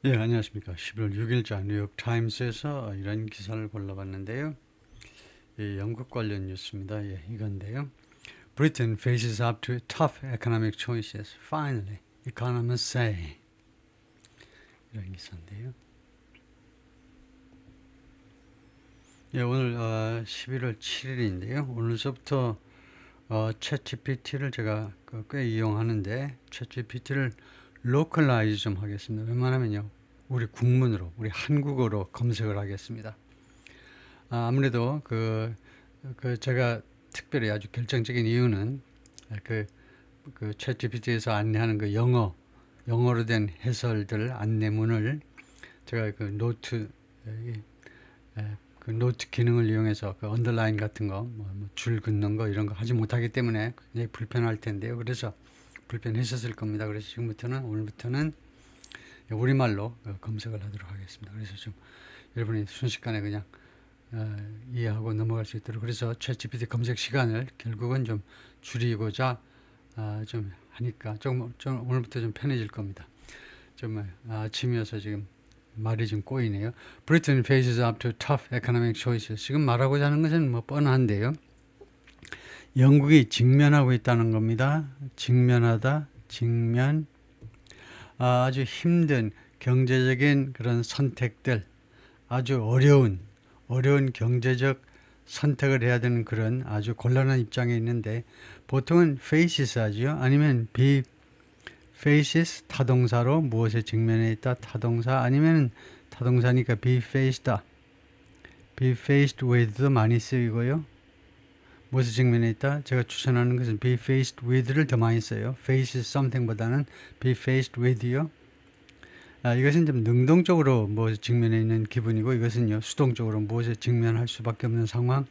예, 안녕하십니까. 11월 6일자 뉴욕 타임스에서 이런 기사를 골라봤는데요. 영국 관련 뉴스입니다. 예, 이건데요. Britain faces up to tough economic choices. Finally, economists say. 이런 기사인데요. 예, 오늘 11월 7일인데요. 오늘서부터 챗GPT를 제가 꽤 이용하는데 챗GPT를 로컬라이즈 좀 하겠습니다. 웬만하면요. 우리 국문으로, 우리 한국어로 검색을 하겠습니다. 아무래도 제가 특별히 아주 결정적인 이유는 그, 챗GPT에서 안내하는 그 영어로 된 해설들 안내문을 제가 그 노트 기능을 이용해서 그 언더라인 같은 거, 줄 긋는 거 이런 거 하지 못하기 때문에 굉장히 불편할 텐데요. 그래서 불편했었을 겁니다. 그래서 오늘부터는 우리말로 검색을 하도록 하겠습니다. 그래서 좀 여러분이 순식간에 그냥 이해하고 넘어갈 수 있도록 그래서 챗GPT 검색 시간을 결국은 좀 줄이고자 좀 하니까 좀 오늘부터 좀 편해질 겁니다. 좀 아침이어서 지금 말이 좀 꼬이네요. Britain faces up to tough economic choices. 지금 말하고자 하는 것은 뭐 뻔한데요. 영국이 직면하고 있다는 겁니다. 직면하다, 직면. 아주 힘든 경제적인 그런 선택들, 아주 어려운 경제적 선택을 해야 되는 그런 아주 곤란한 입장에 있는데 보통은 faces 하죠. 아니면 be faces 타동사로 무엇에 직면해 있다 타동사 아니면 타동사니까 be faced다. be faced with도 많이 쓰이고요. 무엇에 직면해 있다? 제가 추천하는 것은 be faced with를 더 많이 써요. face something보다는 be faced with요. 이것은 좀 능동적으로 무엇에 직면해 있는 기분이고 이것은요 수동적으로 무엇에 직면할 수밖에 없는 상황.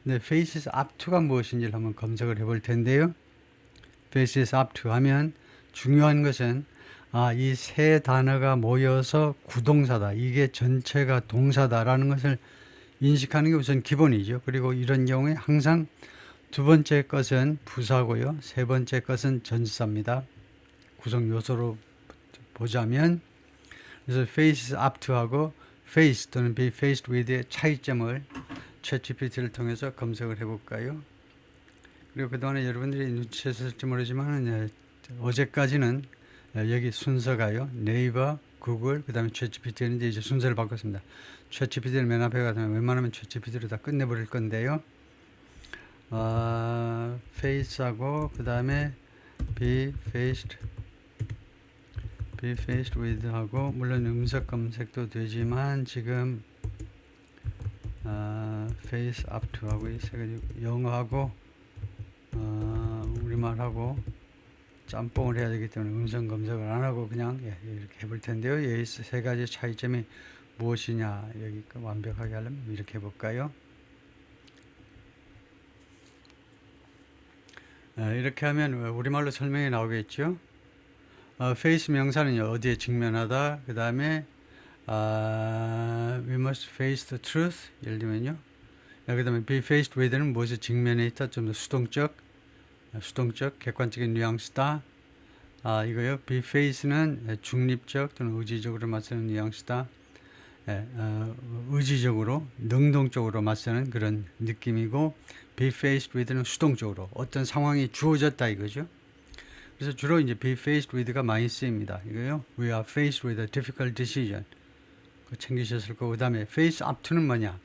근데 faces up to가 무엇인지를 한번 검색을 해볼 텐데요. faces up to 하면 중요한 것은 이 세 단어가 모여서 구동사다. 이게 전체가 동사다라는 것을 인식하는 게 우선 기본이죠. 그리고 이런 경우에 항상 두 번째 것은 부사고요. 세 번째 것은 전치사입니다. 구성 요소로 보자면 그래서 faces up to하고 face 또는 be faced with의 차이점을 챗GPT를 통해서 검색을 해볼까요? 그리고 그동안에 여러분들이 눈치챘을지 모르지만 어제까지는 여기 순서가요. 네이버, 구글, 그 다음에 챗GPT는 이제 순서를 바꿨습니다. 챗GPT를 맨 앞에 가면 웬만하면 챗GPT로 다 끝내버릴 건데요. face하고 그 다음에 be faced with 하고 물론 음성 검색도 되지만 지금 face up to 하고 있어가지고 영어하고 우리말하고 짬뽕을 해야 되기 때문에 음성 검색을 안 하고 그냥 이렇게 해볼 텐데요. 이 세 가지 차이점이 무엇이냐 여기 완벽하게 하려면 이렇게 해볼까요? 이렇게 하면 우리말로 설명이 나오겠죠. face 명사는요 어디에 직면하다 그 다음에 we must face the truth 예를 들면요 그 다음에 be faced with는 무엇에 직면해 있다 좀 더 수동적 객관적인 뉘앙스다 이거요 be faced는 중립적 또는 의지적으로 맞서는 뉘앙스다 의지적으로 능동적으로 맞서는 그런 느낌이고 be faced with는 수동적으로 어떤 상황이 주어졌다 이거죠. 그래서 주로 이제 be faced with가 많이 쓰입니다. 이거요. We are faced with a difficult decision. 그거 챙기셨을 거고, 그 다음에 face up to는 뭐냐?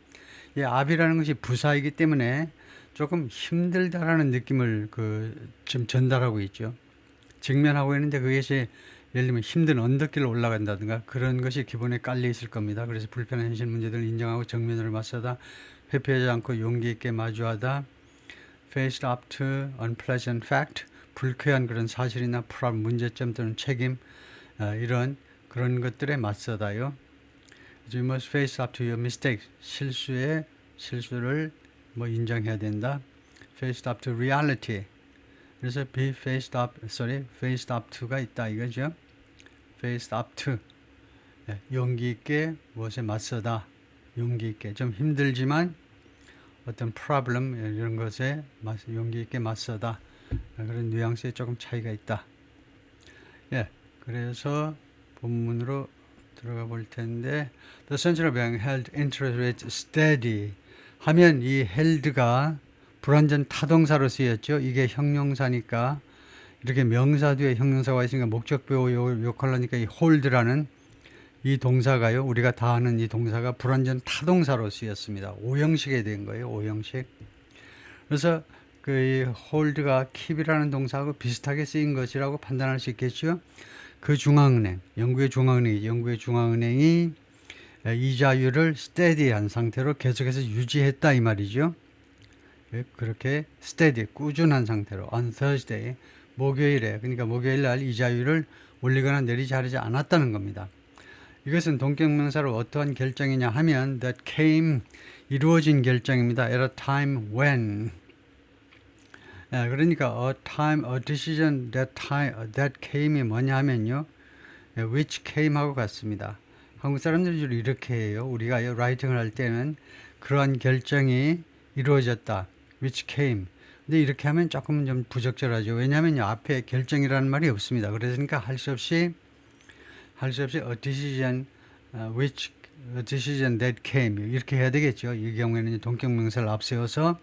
이 up이라는 것이 부사이기 때문에 조금 힘들다라는 느낌을 지금 전달하고 있죠. 직면하고 있는데 그것이 예를 들면 힘든 언덕길을 올라간다든가 그런 것이 기본에 깔려 있을 겁니다. 그래서 불편한 현실 문제들을 인정하고 정면으로 맞서다, 회피하지 않고 용기 있게 마주하다, faced up to unpleasant fact, 불쾌한 그런 사실이나 problem, 문제점 또는 책임 이런 그런 것들에 맞서다요. You must face up to your mistakes. 실수를 인정해야 된다. Faced up to reality. 그래서 be faced up to가 있다 이거죠. Faced up to. 용기 있게 무엇에 맞서다. 용기 있게 좀 힘들지만 어떤 problem 이런 것에 용기 있게 맞서다. 그런 뉘앙스에 조금 차이가 있다. 그래서 본문으로 들어가 볼 텐데 The central bank held interest rates steady 하면 이 held가 불완전 타동사로 쓰였죠. 이게 형용사니까 이렇게 명사 뒤에 형용사가 있으니까 목적보 역할하니까 이 hold라는 이 동사가요. 우리가 다 아는 이 동사가 불완전 타동사로 쓰였습니다. 오형식에 된 거예요. 오형식. 그래서 그 이 hold가 keep이라는 동사하고 비슷하게 쓰인 것이라고 판단할 수 있겠죠. 그 중앙은행, 영국의 중앙은행이 이자율을 steady한 상태로 계속해서 유지했다 이 말이죠. 그렇게 steady, 꾸준한 상태로 on Thursday, 목요일에, 그러니까 목요일 날 이자율을 올리거나 내리지 하지 않았다는 겁니다. 이것은 동격명사로 어떠한 결정이냐 하면 that came, 이루어진 결정입니다. at a time when. 그러니까 a decision that came이 뭐냐 하면요. which came 하고 같습니다. 한국 사람들이 주로 이렇게 해요. 우리가 라이팅을 할 때는 그러한 결정이 이루어졌다. which came. 근데 이렇게 하면 조금 좀 부적절하죠. 왜냐하면 앞에 결정이라는 말이 없습니다. 그러니까 할 수 없이 a decision a decision that came 이렇게 해야 되겠죠. 이 경우에는 동격명사를 앞세워서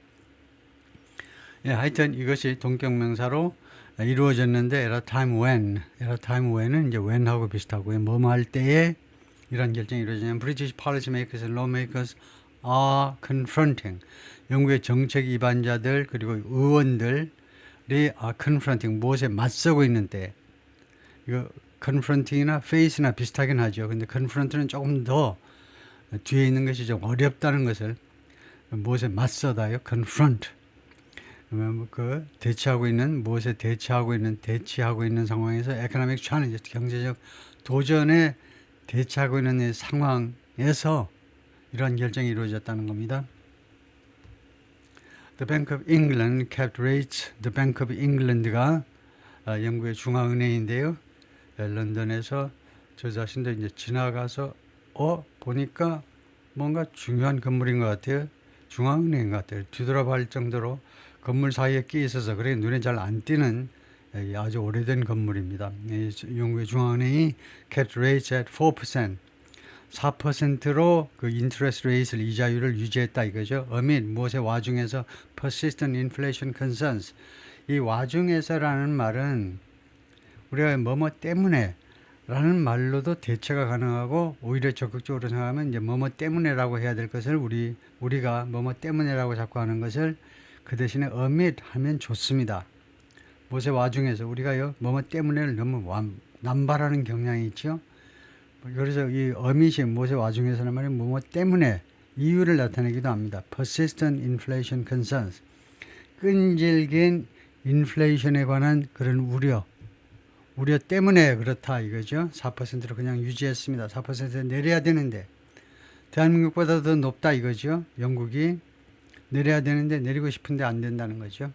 하여튼 이것이 동격명사로 이루어졌는데 at a time when은 이제 when하고 비슷하고요. 뭐뭐 할 때에 이런 결정이 이루어지냐면 British policymakers and lawmakers are confronting 영국의 정책 입안자들 그리고 의원들이 are confronting 무엇에 맞서고 있는 때 이거 confronting이나 face나 비슷하긴 하죠. 근데 confront는 조금 더 뒤에 있는 것이 좀 어렵다는 것을 무엇에 맞서다요. confront. 그 대치하고 있는 무엇에 대치하고 있는 상황에서 economic challenge 경제적 도전에 대치하고 있는 상황에서 이러한 결정이 이루어졌다는 겁니다. The Bank of England kept rates. The Bank of England가 영국의 중앙은행인데요. 런던에서 저 자신도 이제 지나가서 보니까 뭔가 중요한 건물인 것 같아요. 중앙은행 같아요. 뒤돌아볼 정도로 건물 사이에 끼 있어서 그래 눈에 잘 안 띄는 아주 오래된 건물입니다. 영국의 중앙은행이 kept rates at 4%. 4%로 그 interest rate를 이자율을 유지했다 이거죠. amid 무엇의 와중에서 persistent inflation concerns. 이 와중에서라는 말은 우리가 뭐뭐 때문에 라는 말로도 대처가 가능하고 오히려 적극적으로 생각하면 이제 뭐뭐 때문에라고 해야 될 것을 우리가 뭐뭐 때문에라고 자꾸 하는 것을 그 대신에 amid 하면 좋습니다. 무엇의 와중에서 우리가요 뭐뭐 때문에를 너무 남발하는 경향이 있죠. 그래서 이 amid이 무엇의 와중에서는 말이 뭐뭐 때문에 이유를 나타내기도 합니다. persistent inflation concerns. 끈질긴 인플레이션에 관한 그런 우려 때문에 그렇다 이거죠. 4%로 그냥 유지했습니다. 4%에 내려야 되는데 대한민국보다 더 높다 이거죠. 영국이 내려야 되는데 내리고 싶은데 안 된다는 거죠.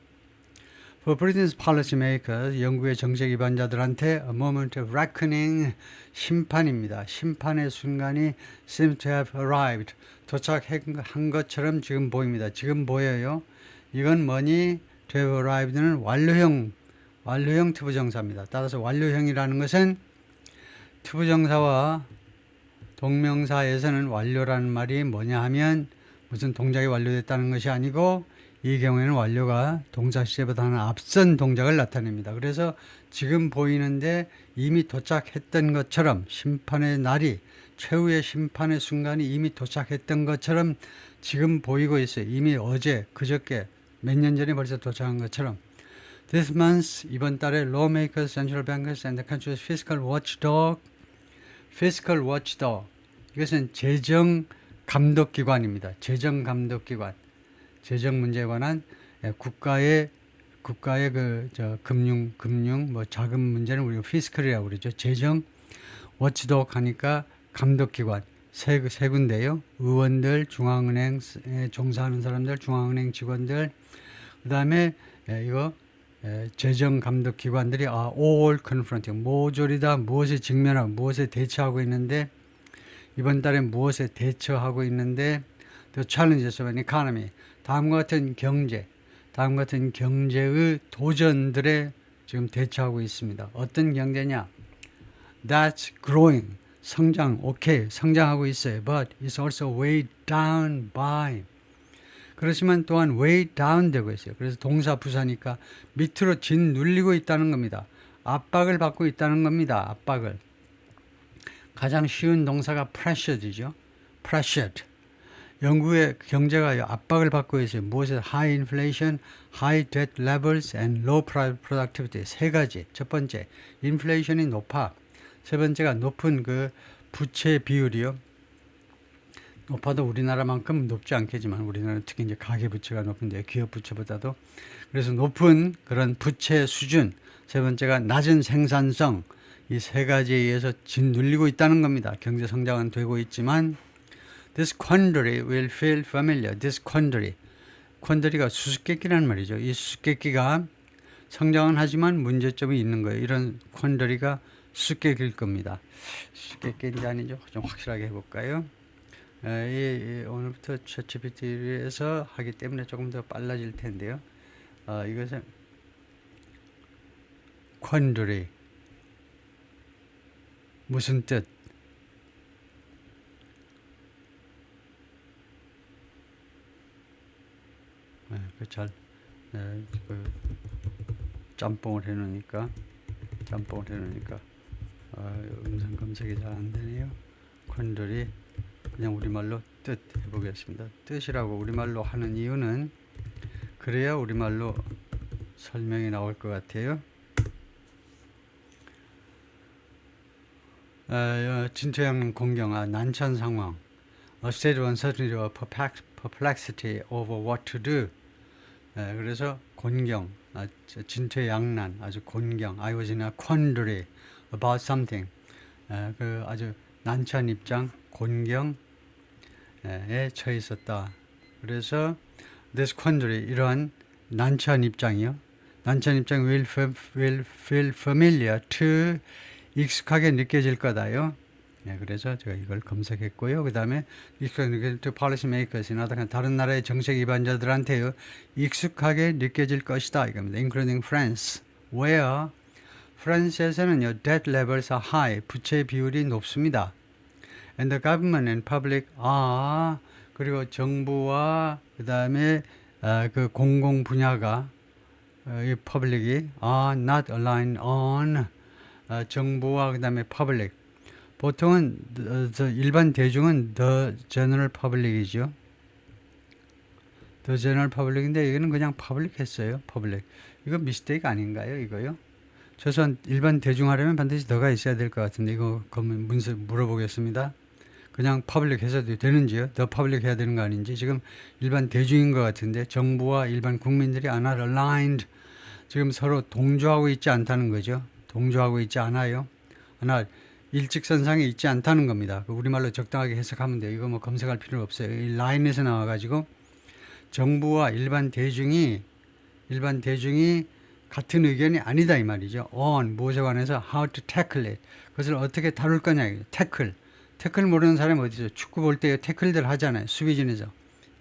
For Britain's policymakers, 영국의 정책 입안자들한테 a moment of reckoning, 심판입니다. 심판의 순간이 seems to have arrived, 도착한 것처럼 지금 보입니다. 지금 보여요. 이건 뭐니? to have arrived는 완료형 투부정사입니다. 따라서 완료형이라는 것은 투부정사와 동명사에서는 완료라는 말이 뭐냐 하면 무슨 동작이 완료됐다는 것이 아니고 이 경우에는 완료가 동사 시제보다는 앞선 동작을 나타냅니다. 그래서 지금 보이는데 이미 도착했던 것처럼 심판의 날이 최후의 심판의 순간이 이미 도착했던 것처럼 지금 보이고 있어요. 이미 어제 그저께 몇 년 전에 벌써 도착한 것처럼 This month, 이번 달에 lawmakers, central bankers, and the country's fiscal watchdog. 이것은 재정 감독기관입니다. 재정 감독기관. 재정 문제에 관한 국가의 금융, 자금 문제는 우리가 fiscal이라고 그러죠. 재정 watchdog 하니까 감독기관. 세 군데요. 의원들, 중앙은행에 종사하는 사람들, 중앙은행 직원들, 그 다음에 재정 감독 기관들이 all confronting 모조리 다 무엇에 직면하고 무엇에 대처하고 있는데 이번 달에 무엇에 대처하고 있는데 the challenges of an economy 다음과 같은 경제의 도전들에 지금 대처하고 있습니다. 어떤 경제냐? That's growing 성장, 오케이, 성장하고 있어요. But it's also weighed down by. 그렇지만 또한 weighed down 되고 있어요. 그래서 동사 부사니까 밑으로 짓눌리고 있다는 겁니다. 압박을 받고 있다는 겁니다. 압박을. 가장 쉬운 동사가 pressured이죠. pressured. 영국의 경제가 압박을 받고 있어요. 무엇에? high inflation, high debt levels and low productivity. 세 가지. 첫 번째, 인플레이션이 높아. 세 번째가 높은 그 부채 비율이요. 높아도 우리나라만큼 높지 않겠지만 우리나라는 특히 이제 가계 부채가 높은데 기업 부채보다도. 그래서 높은 그런 부채 수준. 세 번째가 낮은 생산성. 이 세 가지에 의해서 짓눌리고 있다는 겁니다. 경제 성장은 되고 있지만 This quandary will feel familiar. This quandary. quandary가 수수께끼라는 말이죠. 이 수수께끼가 성장은 하지만 문제점이 있는 거예요. 이런 quandary가 수수께끼일 겁니다. 수수께끼인지 아닌지 좀 확실하게 해볼까요? 오늘부터 챗GPT에서 하기 때문에 조금 더 빨라질 텐데요. 이것은 quandary. 무슨 뜻? 짬뽕을 해놓으니까 음성 검색이 잘 안 되네요. 콘돌이 그냥 우리말로 뜻 해보겠습니다. 뜻이라고 우리말로 하는 이유는 그래야 우리말로 설명이 나올 것 같아요. 진퇴양 공경, 난처한 상황. A state of uncertainty or perplexity over what to do. 그래서 곤경, 진퇴양난, 아주 곤경. I was in a quandary about something. 그 아주 난처한 입장, 곤경에 처해 있었다. 그래서 this quandary, 이러한 난처한 입장이요. 난처한 입장 will feel familiar to, 익숙하게 느껴질 거다요. 그래서 제가 이걸 검색했고요. 그 다음에 익숙하게 policy makers나 다른 나라의 정책 위반자들한테요, 익숙하게 느껴질 것이다 이겁니다. Including France, where 프랑스에서는요, debt levels are high, 부채 비율이 높습니다. And the government and public are, 그리고 정부와 그 다음에 그 공공 분야가 이 public이 are not aligned on, 정부와 그 다음에 public. 보통은 일반 대중은 the general public이죠. the general public인데 이거는 그냥 public 했어요. public. 이거 미스테이크 아닌가요? 이거요? 최소한 일반 대중 하려면 반드시 더가 있어야 될 것 같은데 이거 문서 물어보겠습니다. 그냥 public 해서도 되는지요? the public 해야 되는 거 아닌지. 지금 일반 대중인 것 같은데 정부와 일반 국민들이 are not aligned. 지금 서로 동조하고 있지 않다는 거죠. 동조하고 있지 않아요. 하나 일직선상에 있지 않다는 겁니다. 우리말로 적당하게 해석하면 돼요. 이거 뭐 검색할 필요 없어요. 이 라인에서 나와가지고 정부와 일반 대중이 같은 의견이 아니다 이 말이죠. on 무엇에 관해서 how to tackle it, 그것을 어떻게 다룰 거냐. 태클 모르는 사람이 어디죠? 축구 볼 때 태클들 하잖아요. 수비진에서.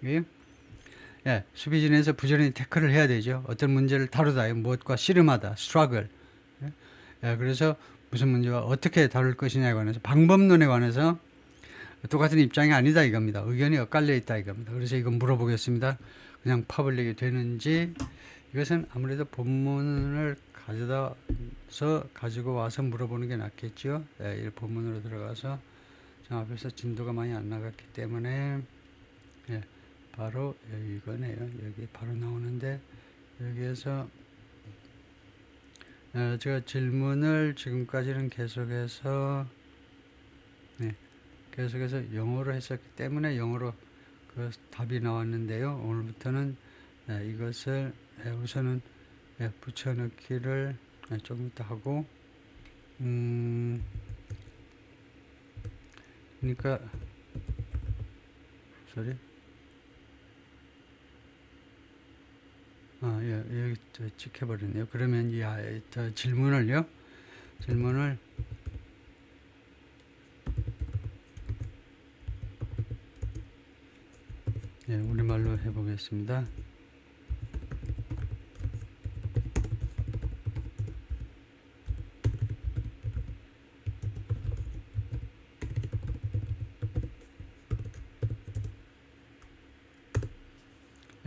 예, 수비진에서 부지런히 태클을 해야 되죠. 어떤 문제를 다루다, 무엇과 씨름하다, struggle. 예, 그래서 무슨 문제와 어떻게 다룰 것이냐에 관해서, 방법론에 관해서 똑같은 입장이 아니다 이겁니다. 의견이 엇갈려 있다 이겁니다. 그래서 이건 물어보겠습니다. 그냥 퍼블릭이 되는지. 이것은 아무래도 본문을 가지고 와서 물어보는 게 낫겠죠. 이 본문으로 들어가서 앞에서 진도가 많이 안 나갔기 때문에 바로 이거네요. 여기 바로 나오는데 여기에서 제가 질문을 지금까지는 계속해서 영어로 했었기 때문에 영어로 그 답이 나왔는데요. 오늘부터는 이것을 우선은 붙여넣기를 조금 이따 하고, 그러니까 여기 찍혀버렸네요. 그러면 질문을 우리말로 해보겠습니다.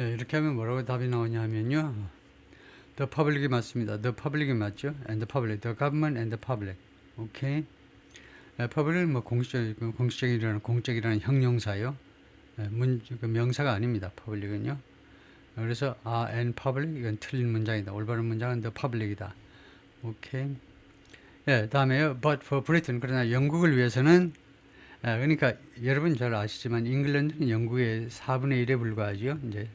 예, 이렇게 하면 뭐라고 답이 나오냐 하면요. The public이 맞습니다. The public이 맞죠? And the public. The government and the public. 오케이. public은 뭐 공적이라는 형용사요. 그 명사가 아닙니다. public은요. 그래서 and public 이건 틀린 문장이다. 올바른 문장은 the public이다. 오케이. 예, 다음에요. But for Britain. 그러나 영국을 위해서는 그러니까 여러분 잘 아시지만 잉글랜드는 영국의 4분의 1에 불과하죠. 이제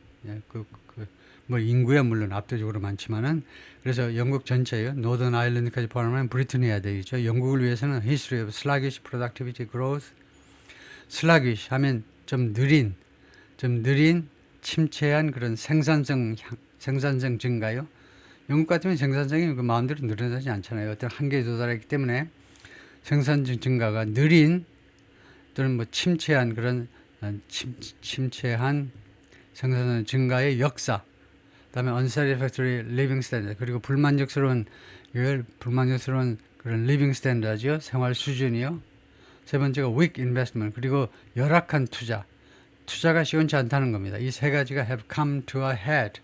뭐 인구야 물론 압도적으로 많지만은 그래서 영국 전체요. 노던 아일랜드까지 포함하면 브리튼 해야 되겠죠. 영국을 위해서는 history of sluggish productivity growth. sluggish 하면 좀 느린 침체한 그런 생산성 증가요. 영국 같으면 생산성이 그 마음대로 늘어나지 않잖아요. 어떤 한계에 도달했기 때문에 생산성 증가가 느린 또는 뭐 침체한 그런 침체한 생산성 증가의 역사. 그다음에 unsatisfactory living standard 그리고 불만족스러운 그런 living standard죠. 생활 수준이요. 세 번째가 weak investment 그리고 열악한 투자가 시원치 않다는 겁니다. 이 세 가지가 have come to a head.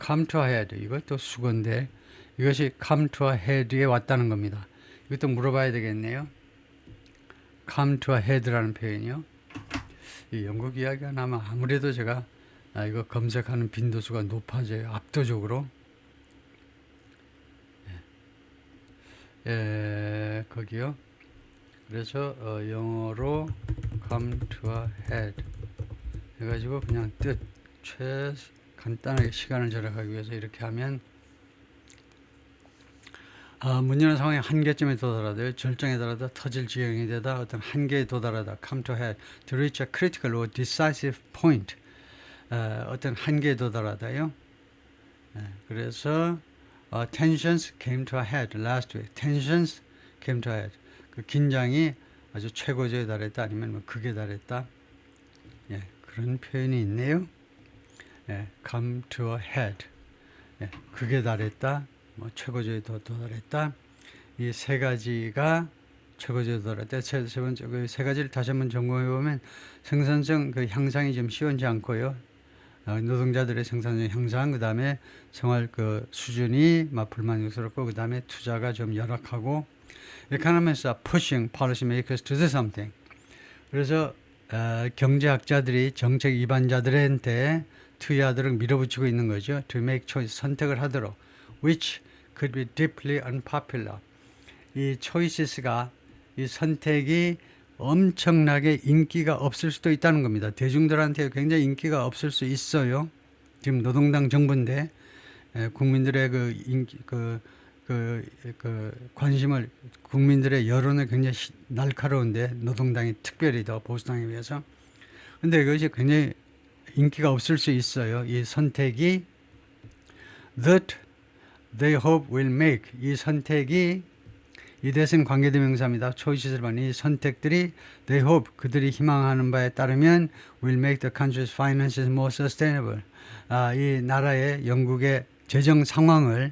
come to a head. 이것도 수건데 이것이 come to a head에 왔다는 겁니다. 이것도 물어봐야 되겠네요. come to a head라는 표현이요. 이 영국 이야기가 아마 아무래도 제가 이거 검색하는 빈도수가 높아져요. 압도적으로. 거기요. 그래서 영어로 come to a head 해가지고 그냥 뜻 간단하게 시간을 절약하기 위해서 이렇게 하면 문제는 상황의 한계점에 도달하다, 절정에 달하다, 터질 지경이 되다, 어떤 한계에 도달하다, come to head, to reach a critical or decisive point, 어떤 한계에 도달하다요. 그래서 tensions came to a head last week. tensions came to a head. 그 긴장이 아주 최고조에 달했다, 아니면 뭐 극에 달했다. 그런 표현이 있네요. come to a head. 극에 달했다. 뭐 최고조에 도달했다. 이 세 가지가 최고조에 도달했다. 세 번째 그 세 가지를 다시 한번 점검해 보면 생산성 그 향상이 좀 시원치 않고요. 노동자들의 생산성 향상, 그 다음에 생활 그 수준이 막 불만족스럽고, 그 다음에 투자가 좀 열악하고 이렇게 하면서 pushing policy makers to do something. 그래서 경제학자들이 정책 위반자들한테 투자들을 밀어붙이고 있는 거죠. To make choice, 선택을 하도록. Which could be deeply unpopular. 이 choices가, 이 선택이 엄청나게 인기가 없을 수도 있다는 겁니다. 대중들한테 굉장히 인기가 없을 수 있어요. 지금 노동당 정부인데 국민들의 관심을, 국민들의 여론을 굉장히 날카로운데 노동당이 특별히 더 보수당에 비해서. 근데 그것이 굉장히 인기가 없을 수 있어요. 이 선택이 that they hope will make, 이 선택이 이 대신 관계대명사입니다. 초이스를 받는 이 선택들이 they hope, 그들이 희망하는 바에 따르면 will make the country's finances more sustainable. 이 나라의 영국의 재정 상황을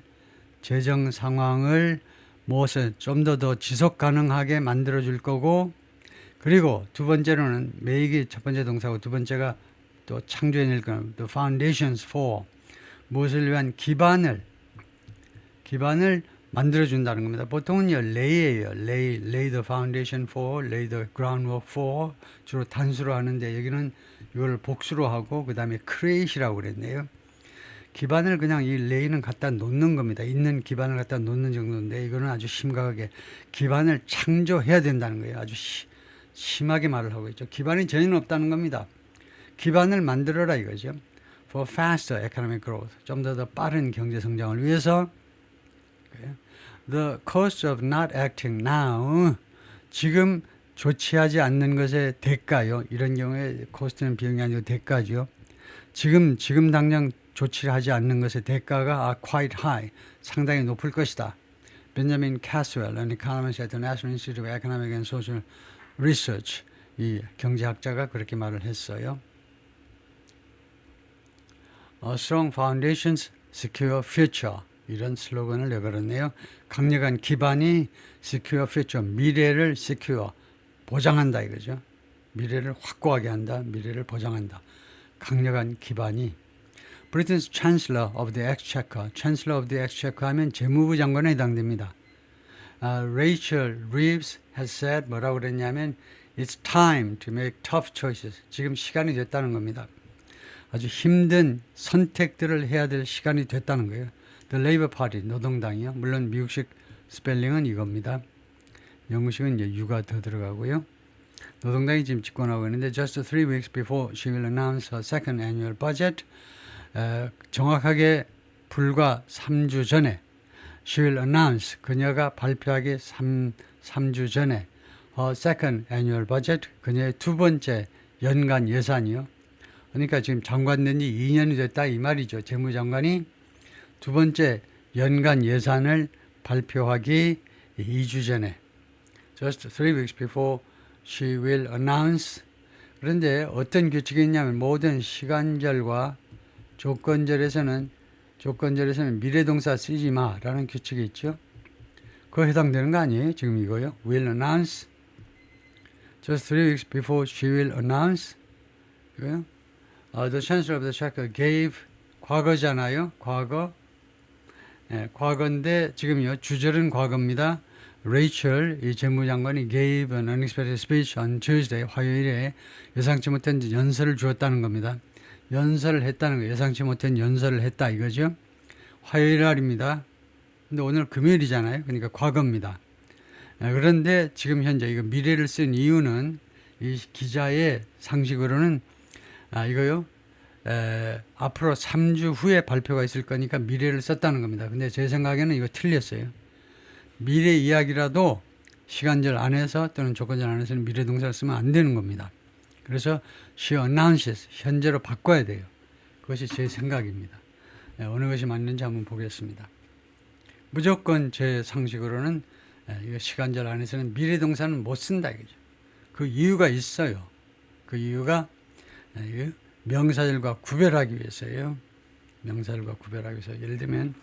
좀 더 지속 가능하게 만들어 줄 거고, 그리고 두 번째로는 make이 첫 번째 동사고 두 번째가 또 창조해낼 거는 the foundations for, 무엇을 위한 기반을 만들어준다는 겁니다. 보통은요, lay예요. lay the foundation for, lay the groundwork for, 주로 단수로 하는데 여기는 이걸 복수로 하고 그 다음에 create이라고 그랬네요. 기반을 그냥 이 lay는 갖다 놓는 겁니다. 있는 기반을 갖다 놓는 정도인데 이거는 아주 심각하게 기반을 창조해야 된다는 거예요. 아주 심하게 말을 하고 있죠. 기반이 전혀 없다는 겁니다. 기반을 만들어라 이거죠. For faster economic growth, 좀 더 빠른 경제 성장을 위해서. The cost of not acting now, 지금 조치하지 않는 것의 대가요. 이런 경우에 코스트는 비용이 아니고 대가죠. 지금 당장 조치를 하지 않는 것의 대가가 quite high, 상당히 높을 것이다. 벤자민 캐스웰, an economist at the National Institute of Economic and Social Research, 이 경제학자가 그렇게 말을 했어요. Strong foundations secure future. 이런 슬로건을 내걸었네요. 강력한 기반이 secure future, 미래를 secure, 보장한다 이거죠. 미래를 확고하게 한다, 미래를 보장한다. 강력한 기반이 Britain's Chancellor of the Exchequer. Chancellor of the Exchequer 하면 재무부 장관에 해당됩니다. Rachel Reeves has said 뭐라고 그랬냐면 It's time to make tough choices. 지금 시간이 됐다는 겁니다. 아주 힘든 선택들을 해야 될 시간이 됐다는 거예요. The Labour Party, 노동당이요. 물론 미국식 스펠링은 이겁니다. 영국식은 이제 U가 더 들어가고요. 노동당이 지금 집권하고 있는데 just 3 weeks before she will announce her second annual budget, 정확하게 불과 3주 전에 she will announce, 그녀가 발표하기 3주 전에 her second annual budget, 그녀의 두 번째 연간 예산이요. 그러니까 지금 장관 된 지 2년이 됐다 이 말이죠. 재무장관이 두 번째 연간 예산을 발표하기 2주 전에 just 3 weeks before she will announce. 그런데 어떤 규칙이 있냐면 모든 시간절과 조건절에서는 미래동사 쓰지 마라는 규칙이 있죠. 그거 해당되는 거 아니에요? 지금 이거요. will announce. just 3 weeks before she will announce. 이거요. The Chancellor of the Exchequer gave, 과거잖아요. 과거. 과거인데 지금요. 주절은 과거입니다. Rachel, 이 재무장관이 gave an unexpected speech on Tuesday, 화요일에 예상치 못한 연설을 주었다는 겁니다. 연설을 했다는 거예요. 예상치 못한 연설을 했다 이거죠. 화요일 날입니다. 근데 오늘 금요일이잖아요. 그러니까 과거입니다. 그런데 지금 현재 이거 미래를 쓴 이유는 이 기자의 상식으로는 이거요. 앞으로 3주 후에 발표가 있을 거니까 미래를 썼다는 겁니다. 근데 제 생각에는 이거 틀렸어요. 미래 이야기라도 시간절 안에서 또는 조건절 안에서는 미래 동사를 쓰면 안 되는 겁니다. 그래서 she announces, 현재로 바꿔야 돼요. 그것이 제 생각입니다. 어느 것이 맞는지 한번 보겠습니다. 무조건 제 상식으로는 이거 시간절 안에서는 미래 동사는 못 쓴다 이거죠. 그 이유가 있어요. 그 이유가 명사절과 구별하기 위해서예요. 명사절과 구별하기 위해서. 예를 들면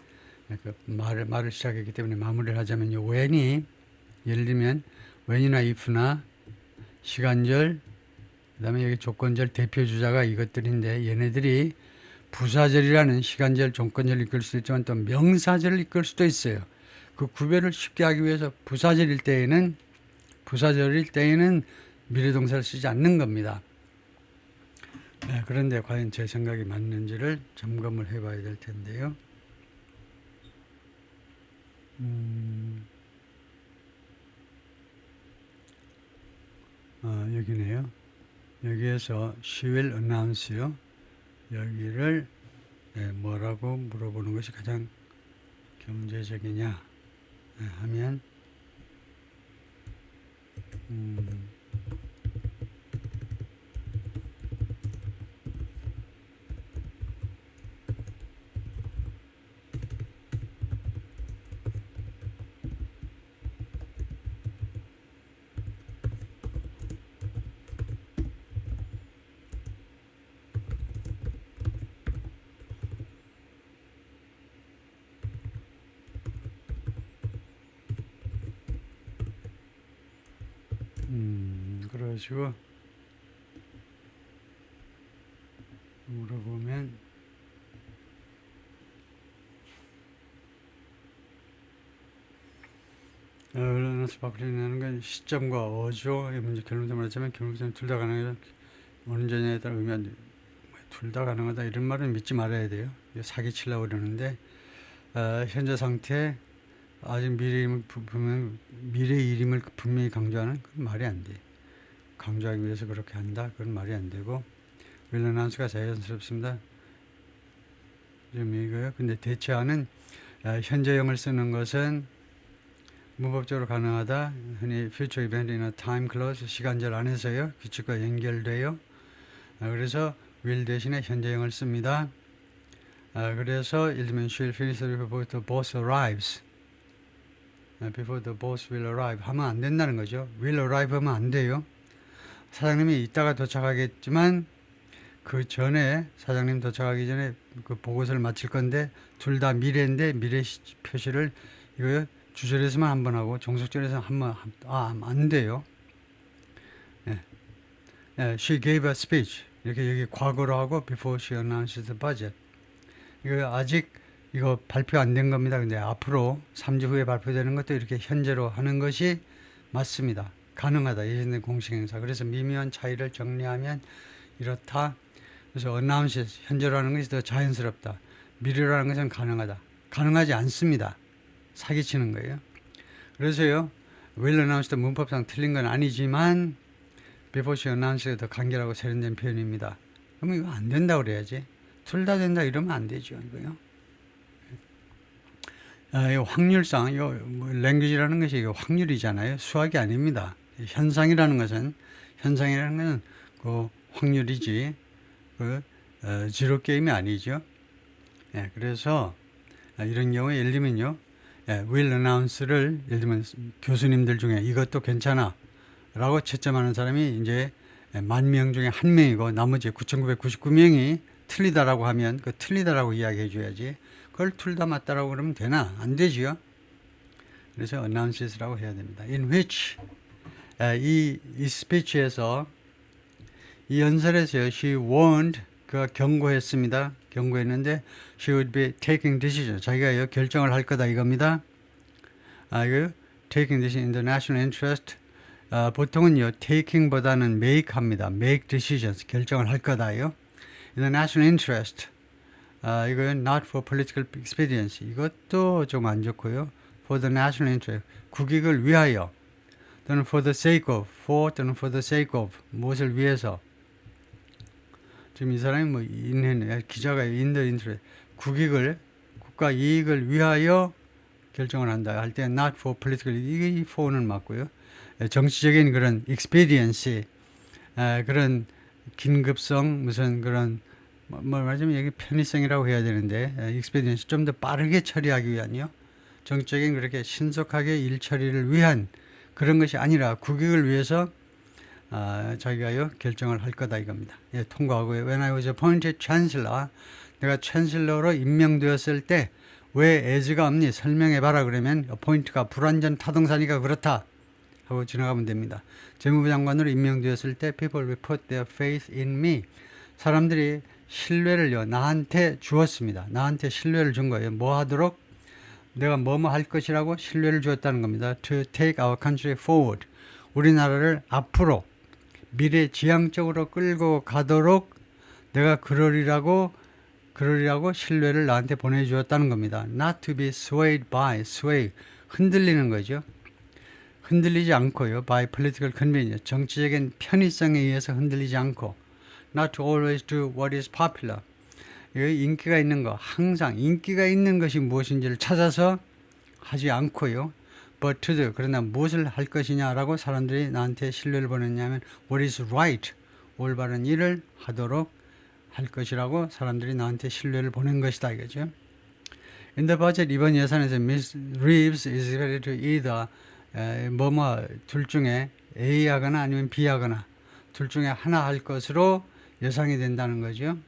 그 말을 시작했기 때문에 마무리를 하자면요. when이 예를 들면 when이나 if나 시간절 그다음에 여기 조건절 대표 주자가 이것들인데 얘네들이 부사절이라는 시간절, 조건절을 이끌 수도 있지만 또 명사절을 이끌 수도 있어요. 그 구별을 쉽게 하기 위해서 부사절일 때에는 미래동사를 쓰지 않는 겁니다. 그런데 과연 제 생각이 맞는지를 점검을 해봐야 될 텐데요. 여기네요. 여기에서 she will announce요. 여기를 뭐라고 물어보는 것이 가장 경제적이냐 하면 그러시고 물어보면 언론에서 바꾸려는 건 시점과 어조 문제 결론도 말했지만 결국에는 둘 다 가능하다. 어느 전에 따라 의미한 둘 다 가능하다 이런 말은 믿지 말아야 돼요. 사기치려고 그러는데 현재 상태 아직 미래 이름을 분명히 강조하는 그건 말이 안 돼. 강조하기 위해서 그렇게 한다. 그건 말이 안 되고 will announce가 자연스럽습니다. 좀 이거요. 근데 대체하는 현재형을 쓰는 것은 문법적으로 가능하다. 흔히 future event in a time clause 시간절 안에서요. 규칙과 연결돼요. 그래서 will 대신에 현재형을 씁니다. 그래서 예를 들면 she'll finish before the boss arrives. before the boss will arrive 하면 안 된다는 거죠. will arrive 하면 안 돼요. 사장님이 이따가 도착하겠지만 그 전에 사장님 도착하기 전에 그 보고서를 마칠 건데 둘 다 미래인데 미래 표시를 이거 주절에서만 한 번 하고 종속절에서 한 번 안 돼요. She gave a speech 이렇게 여기 과거로 하고 before she announced the budget 이거 아직 이거 발표 안 된 겁니다. 근데 앞으로 3주 후에 발표되는 것도 이렇게 현재로 하는 것이 맞습니다. 가능하다. 예전의 공식 행사. 그래서 미묘한 차이를 정리하면 이렇다. 그래서 announce 현재로 하는 것이 더 자연스럽다. 미래로 하는 것은 가능하다. 가능하지 않습니다. 사기치는 거예요. 그래서요. will announce도 문법상 틀린 건 아니지만 before she announce가 더 간결하고 세련된 표현입니다. 그러면 이거 안 된다 그래야지. 둘 다 된다 이러면 안 되죠. 이거요. 이 확률상 이 랭귀지라는 것이 확률이잖아요. 수학이 아닙니다. 현상이라는 것은 그 확률이지 지로 게임이 아니죠. 예, 그래서 이런 경우에 예를 들면요. will announce를 예를 들면 교수님들 중에 이것도 괜찮아 라고 채점하는 사람이 이제 10,000명 중에 1명이고 나머지 9,999명이 틀리다라고 하면 그 틀리다라고 이야기해 줘야지. 그걸 둘 다 맞다라고 그러면 되나? 안 되지요. 그래서 announces라고 해야 됩니다. in which 이 스피치에서 이 연설에서요. she warned 그가 경고했습니다. 경고했는데 she would be taking decision. 자기가 결정을 할 거다 이겁니다. 이거 taking decision in the national interest. 보통은요. taking보다는 make 합니다. make decisions. 결정을 할 거다요. in the national interest. 이건 not for political expediency. 이것도 좀 안 좋고요. for the national interest. 국익을 위하여. 또는 for the sake of. for 또는 for the sake of. 무엇을 위해서. 지금 이 사람이 기자가 in the interest. 국익을, 국가 이익을 위하여 결정을 한다. 할 때 not for political. 이 for는 맞고요. 정치적인 그런 expediency. 그런 긴급성, 무슨 그런 말하자면 여기 편의성이라고 해야 되는데 expediency 좀 더 빠르게 처리하기 위한요. 정적인 그렇게 신속하게 일 처리를 위한 그런 것이 아니라 국익을 위해서 자기가요 결정을 할 거다 이겁니다. 예, 통과하고요. When I was appointed chancellor, 내가 챈슬러로 임명되었을 때 왜 as가 없니? 설명해봐라 그러면 appoint가 불완전 타동사니까 그렇다 하고 지나가면 됩니다. 재무부 장관으로 임명되었을 때 people will put their faith in me. 사람들이 신뢰를요 나한테 주었습니다. 나한테 신뢰를 준 거예요. 뭐 하도록? 내가 뭐뭐 할 것이라고 신뢰를 주었다는 겁니다. To take our country forward. 우리나라를 앞으로 미래지향적으로 끌고 가도록 내가 그러리라고 신뢰를 나한테 보내주었다는 겁니다. Not to be swayed by, sway, 흔들리는 거죠. 흔들리지 않고요. By political convenience, 정치적인 편의성에 의해서 흔들리지 않고 Not to always do what is popular. 인기가 있는 거, 항상 인기가 있는 것이 무엇인지를 찾아서 하지 않고요. But to do, 그러나 무엇을 할 것이냐라고 사람들이 나한테 신뢰를 보냈냐면 What is right, 올바른 일을 하도록 할 것이라고 사람들이 나한테 신뢰를 보낸 것이다 이거죠. In the budget, 이번 예산에서 Ms. Reeves is expected to either 둘 중에 A 하거나 아니면 B 하거나 둘 중에 하나 할 것으로 예상이 된다는 거죠.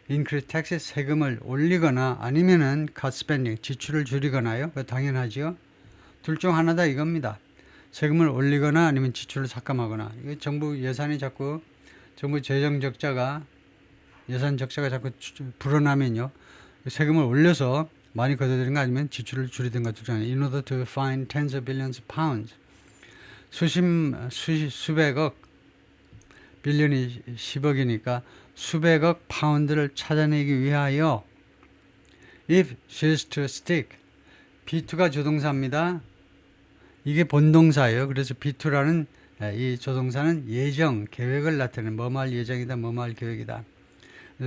Increase taxes, 세금을 올리거나 아니면은 cut spending, 지출을 줄이거나요. 그거 당연하죠. 둘 중 하나다 이겁니다. 세금을 올리거나 아니면 지출을 삭감하거나. 이거 정부 예산이 자꾸 정부 재정 적자가 예산 적자가 자꾸 불어나면요. 세금을 올려서 많이 걷어들인 거 아니면 지출을 줄이든가 둘 중 하나. In order to find tens of billions of pounds. 수백억 빌리언이 10억이니까 수백억 파운드를 찾아내기 위하여 if she's to stick B2가 조동사입니다. 이게 본동사예요. 그래서 B2라는 이 조동사는 예정, 계획을 나타내는 뭐뭐 할 예정이다, 뭐뭐 할 계획이다.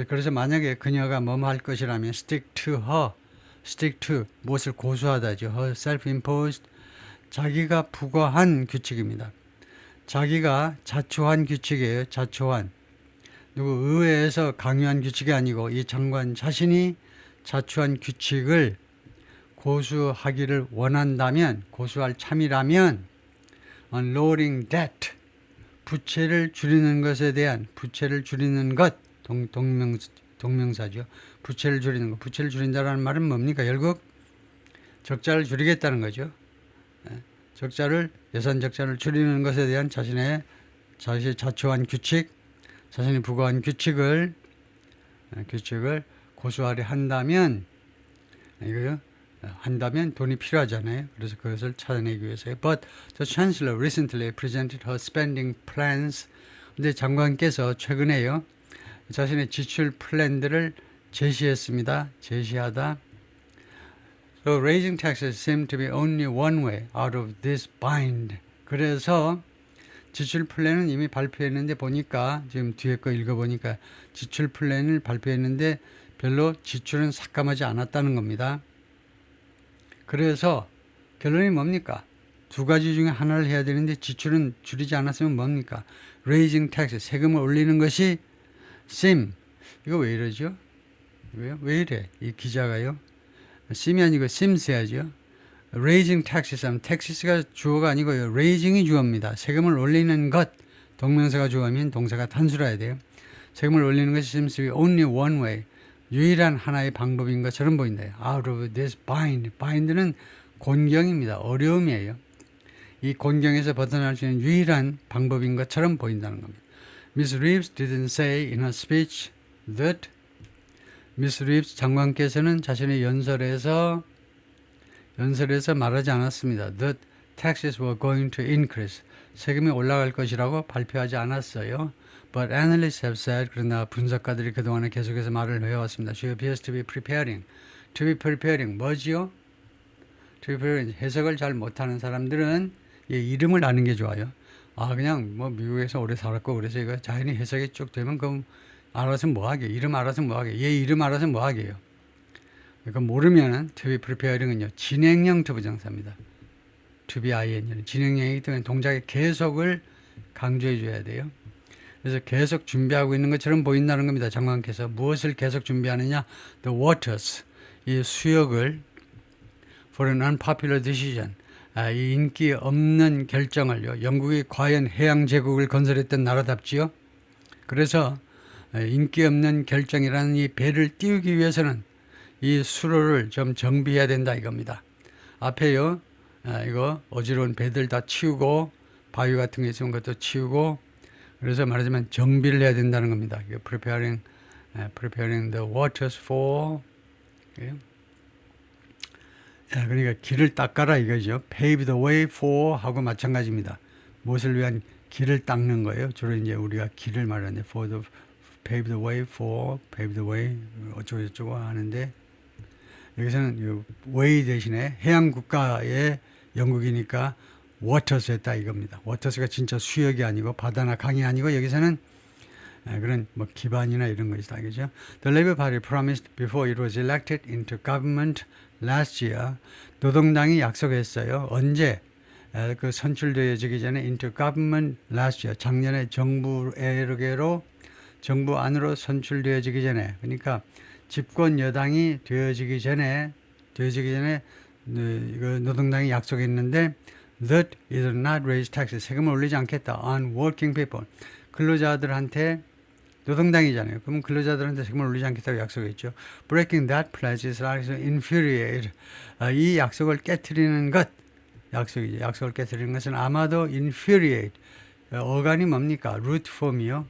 그래서 만약에 그녀가 뭐뭐 할 것이라면 stick to her, stick to 무엇을 고수하다죠. her self-imposed 자기가 부과한 규칙입니다. 자기가 자초한 규칙이에요. 자초한. 누구 의회에서 강요한 규칙이 아니고 이 장관 자신이 자초한 규칙을 고수하기를 원한다면, 고수할 참이라면 unloading debt, 부채를 줄이는 것에 대한 부채를 줄이는 것, 동명사죠. 부채를 줄이는 것. 부채를 줄인다라는 말은 뭡니까? 결국 적자를 줄이겠다는 거죠. 예산 적자를 줄이는 것에 대한 자신이 자초한 규칙, 자신이 부과한 규칙을 고수하려 한다면 이거요. 한다면 돈이 필요하잖아요. 그래서 그것을 찾아내기 위해서요. But the chancellor recently presented her spending plans. 근데 장관께서 최근에요. 자신의 지출 플랜들을 제시했습니다. 제시하다. So raising taxes seem to be only one way out of this bind. 그래서 지출 플랜은 이미 발표했는데 보니까 지금 뒤에 거 읽어보니까 지출 플랜을 발표했는데 별로 지출은 삭감하지 않았다는 겁니다. 그래서 결론이 뭡니까? 두 가지 중에 하나를 해야 되는데 지출은 줄이지 않았으면 뭡니까? Raising taxes, 세금을 올리는 것이 seem. 이거 왜 이러죠? 왜요? 왜 이래? 이 기자가요. seem이 아니고 seems 해야죠. Raising taxes 하면 taxes가 주어가 아니고요. raising이 주어입니다. 세금을 올리는 것. 동명사가 주어면 동사가 단수라 해야 돼요. 세금을 올리는 것이 seems to be only one way. 유일한 하나의 방법인 것처럼 보인다. Out of this bind. bind는 곤경입니다. 어려움이에요. 이 곤경에서 벗어날 수 있는 유일한 방법인 것처럼 보인다는 겁니다. Miss Reeves didn't say in her speech that Miss Reeves 장관께서는 자신의 연설에서 말하지 않았습니다. That taxes were going to increase. 세금이 올라갈 것이라고 발표하지 않았어요. But analysts have said, 그러나 분석가들이 그동안에 계속해서 말을 해왔습니다. She appears to be preparing. To be preparing 뭐지요? To be preparing. 해석을 잘 못하는 사람들은 이름을 아는 게 좋아요. 그냥 뭐 미국에서 오래 살았고 그래서 이거 자연히 해석이 쭉 되면 그럼 알아서 뭐 하게? 이름 알아서 뭐 하게? 얘 이름 알아서 뭐 하게요? 그러니까 모르면은 to be preparing은요 진행형 투부정사입니다. to be ing는 진행형이기 때문에 동작의 계속을 강조해 줘야 돼요. 그래서 계속 준비하고 있는 것처럼 보인다는 겁니다. 장관께서 무엇을 계속 준비하느냐? The waters, 이 수역을 for an unpopular decision, 이 인기 없는 결정을요. 영국이 과연 해양 제국을 건설했던 나라답지요. 그래서 인기 없는 결정이라는 이 배를 띄우기 위해서는 이 수로를 좀 정비해야 된다 이겁니다. 앞에요. 이거 어지러운 배들 다 치우고 바위 같은 게 있으면 그것도 치우고 그래서 말하자면 정비를 해야 된다는 겁니다. preparing the waters for 그러니까 길을 닦아라 이거죠. pave the way for 하고 마찬가지입니다. 무엇을 위한 길을 닦는 거예요. 주로 이제 우리가 길을 말하는데 for the pave the way for pave the way 어쩌고 저쩌고 하는데 여기서는 way 대신에 해양 국가의 영국이니까 waters 했다 이겁니다. waters가 진짜 수역이 아니고 바다나 강이 아니고 여기서는 그런 뭐 기반이나 이런 것이다. 그죠? The Labour Party promised before it was elected into government last year. 노동당이 약속했어요. 언제? 그 선출되어지기 전에 into government last year. 작년에 정부에게로 정부 안으로 선출되어지기 전에. 그러니까 집권 여당이 되어지기 전에 이거 노동당이 약속했는데 that it will not raise taxes. 세금을 올리지 않겠다. on working people. 근로자들한테 노동당이잖아요. 그럼 근로자들한테 세금을 올리지 않겠다고 약속했죠. Breaking that pledge is likely to infuriate. 이 약속을 깨트리는 것, 약속이죠. 약속을 깨트리는 것은 아마도 infuriate. 어간이 뭡니까? root form이요.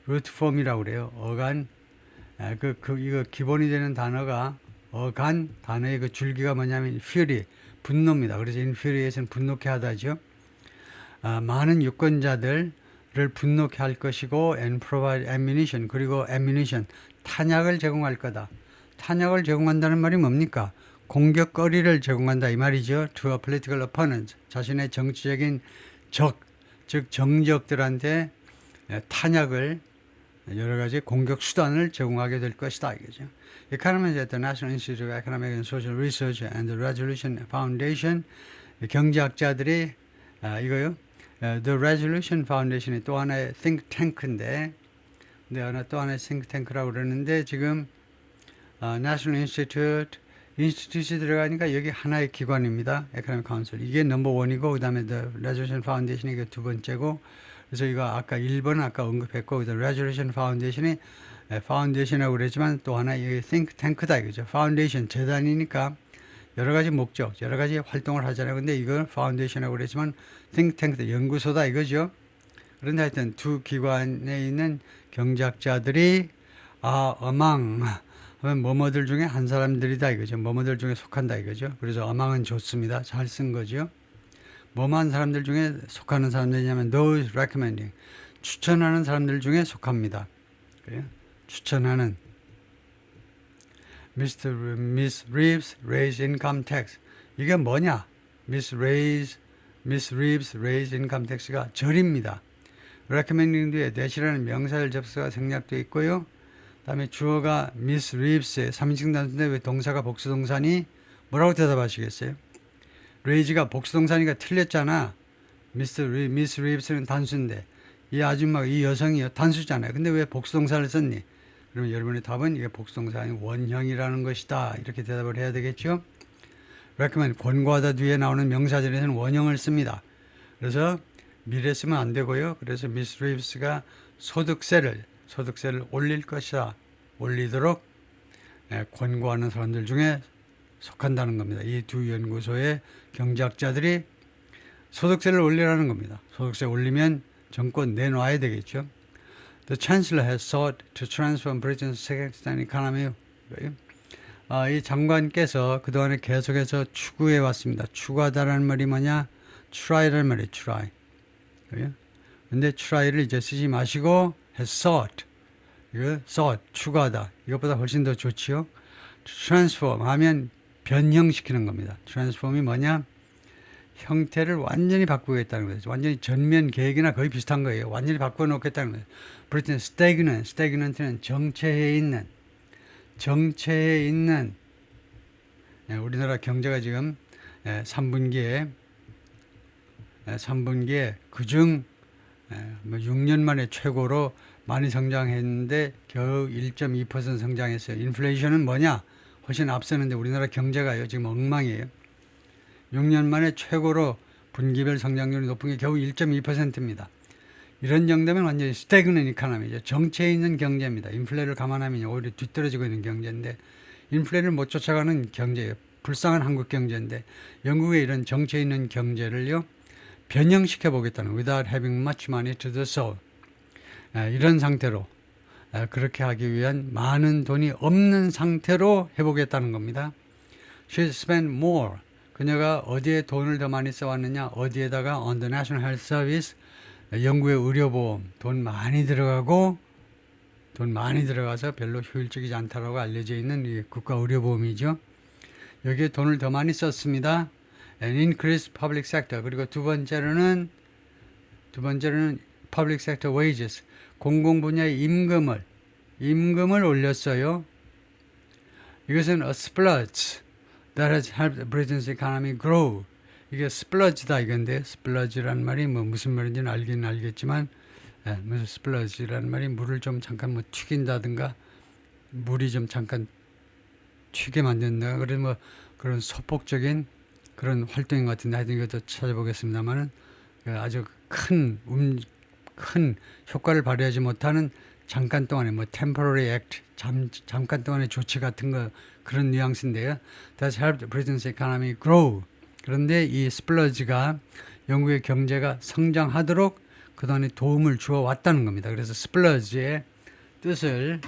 root form이라고 그래요. 어간. 이거 기본이 되는 단어가 어간 단어의 그 줄기가 뭐냐면 fury, 분노입니다. 그래서 infuriate는 분노케 하다죠. 많은 유권자들을 분노케 할 것이고 and provide ammunition 그리고 ammunition 탄약을 제공할 거다. 탄약을 제공한다는 말이 뭡니까? 공격거리를 제공한다 이 말이죠. To a political opponent 자신의 정치적인 적, 즉 정적들한테 탄약을 여러 가지 공격 수단을 제공하게 될 것이다 이거죠. Economists at the National Institute of Economic and Social Research and the Resolution Foundation 경제학자들이 이거요. The Resolution Foundation이 또 하나의 think tank인데, 또 하나의 think tank라고 그러는데 지금 National Institute, 인스티튜트에 들어가니까 여기 하나의 기관입니다. Economic Council. 이게 넘버 원이고 그다음에 The Resolution Foundation이 이게 두 번째고. 그래서 이거 아까 1번은 아까 언급했고 The Resolution Foundation이 파운데이션이라고 그랬지만 또 하나 이 think tank다 이거죠. 파운데이션 재단이니까 여러 가지 목적, 여러 가지 활동을 하잖아요. 근데 이걸 파운데이션이라고 그랬지만 think tank 연구소다 이거죠. 그런데 하여튼 두 기관에 있는 경제학자들이 among 하면 뭐뭐들 중에 한 사람들이다 이거죠. 뭐뭐들 중에 속한다 이거죠. 그래서 among은 좋습니다. 잘 쓴 거죠. 뭐뭐한 사람들 중에 속하는 사람들이냐면 those recommending 추천하는 사람들 중에 속합니다. 그래요? 추천하는 Miss Reeves raise income tax 이게 뭐냐? Miss Reeves raise income tax가 절입니다. recommending 뒤에 that이라는 명사절 접수가 생략되어 있고요. 다음에 주어가 Miss Reeves의 3인칭 단수인데 왜 동사가 복수동사니? 뭐라고 대답하시겠어요? raise가 복수동사니까 틀렸잖아. Miss Reeves는 단수인데 이 아줌마가 이 여성이요 단수잖아요. 근데 왜 복수동사를 썼니? 그러면 여러분의 답은 이게 복수동사 아닌 원형이라는 것이다. 이렇게 대답을 해야 되겠죠. recommend 권고하다 뒤에 나오는 명사절에서는 원형을 씁니다. 그래서 미래 쓰면 안 되고요. 그래서 Miss Reeves가 소득세를 올릴 것이다. 올리도록 권고하는 사람들 중에 속한다는 겁니다. 이 두 연구소의 경제학자들이 소득세를 올리라는 겁니다. 소득세 올리면 정권 내놔야 되겠죠. The Chancellor has sought to transform Britain's second economy. 이 장관께서 그동안에 계속해서 추구해 왔습니다. 추구하다라는 말이 뭐냐? try라는 말이에요. try. 근데 try를 이제 쓰지 마시고 has sought. 이거 sought, 추구하다. 이것보다 훨씬 더 좋지요. transform 하면 변형시키는 겁니다. transform이 뭐냐? 형태를 완전히 바꾸겠다는 거죠. 완전히 전면 계획이나 거의 비슷한 거예요. 완전히 바꿔놓겠다는 거예요. 브리튼 stagnant는 정체해 있는 우리나라 경제가 지금 3분기에 그중 6년 만에 최고로 많이 성장했는데 겨우 1.2% 성장했어요. 인플레이션은 뭐냐? 훨씬 앞서는데 우리나라 경제가요 지금 엉망이에요. 6년 만에 최고로 분기별 성장률이 높은 게 겨우 1.2%입니다. 이런 정도면 완전히 스태그넌 이코노미죠. 정체에 있는 경제입니다. 인플레를 감안하면 오히려 뒤떨어지고 있는 경제인데 인플레를 못 쫓아가는 경제예요. 불쌍한 한국 경제인데 영국의 이런 정체에 있는 경제를요 변형시켜 보겠다는 without having much money to do so. 이런 상태로 그렇게 하기 위한 많은 돈이 없는 상태로 해보겠다는 겁니다. She spent more. 그녀가 어디에 돈을 더 많이 써왔느냐? 어디에다가 on the National Health Service, 영국의 의료보험 돈 많이 들어가서 별로 효율적이지 않다라고 알려져 있는 이 국가 의료보험이죠. 여기에 돈을 더 많이 썼습니다. And increase public sector. 그리고 두 번째로는 public sector wages. 공공분야의 임금을 올렸어요. 이것은 a splurge that has helped Britain's economy grow. 이게 splurge다 이건데 splurge라는 말이 무슨 말인지는 알긴 알겠지만 무슨 splurge라는 말이 물을 좀 잠깐 튀긴다든가 물이 좀 잠깐 튀게 만든다. 그래서 그런 소폭적인 그런 활동인 것 같은데 하여튼 이것도 찾아보겠습니다만은 아주 큰 효과를 발휘하지 못하는 잠깐 동안의 temporary act, 잠깐 동안의 조치 같은 거 그런 뉘앙스인데요. That's helped Britain's economy grow. 그런데 이 스플러지가 영국의 경제가 성장하도록 그동안에 도움을 주어 왔다는 겁니다. 그래서 스플러지의 뜻을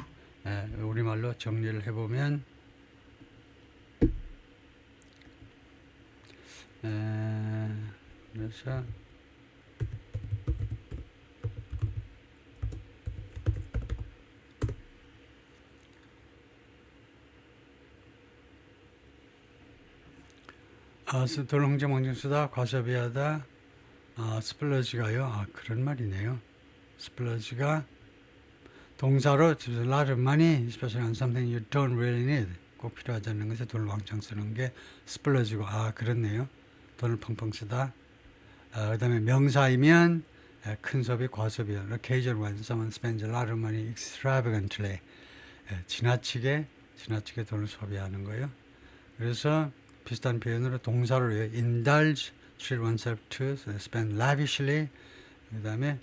우리말로 정리를 해보면 그래서 돈을 흥정망정쓰다, 과소비하다, 스플러지가요. 그런 말이네요. 스플러지가 동사로 a lot of money, especially on something you don't really need. 꼭 필요하지 않는 것에 돈을 왕창 쓰는 게 스플러지고, 그렇네요. 돈을 펑펑 쓰다. 그 다음에 명사이면 큰 소비, 과소비. Occasionally when someone spends a lot of money extravagantly. 지나치게 돈을 소비하는 거예요. 그래서 비슷한 표현으로 동사로 indulge, treat oneself to, spend lavishly. 그 다음에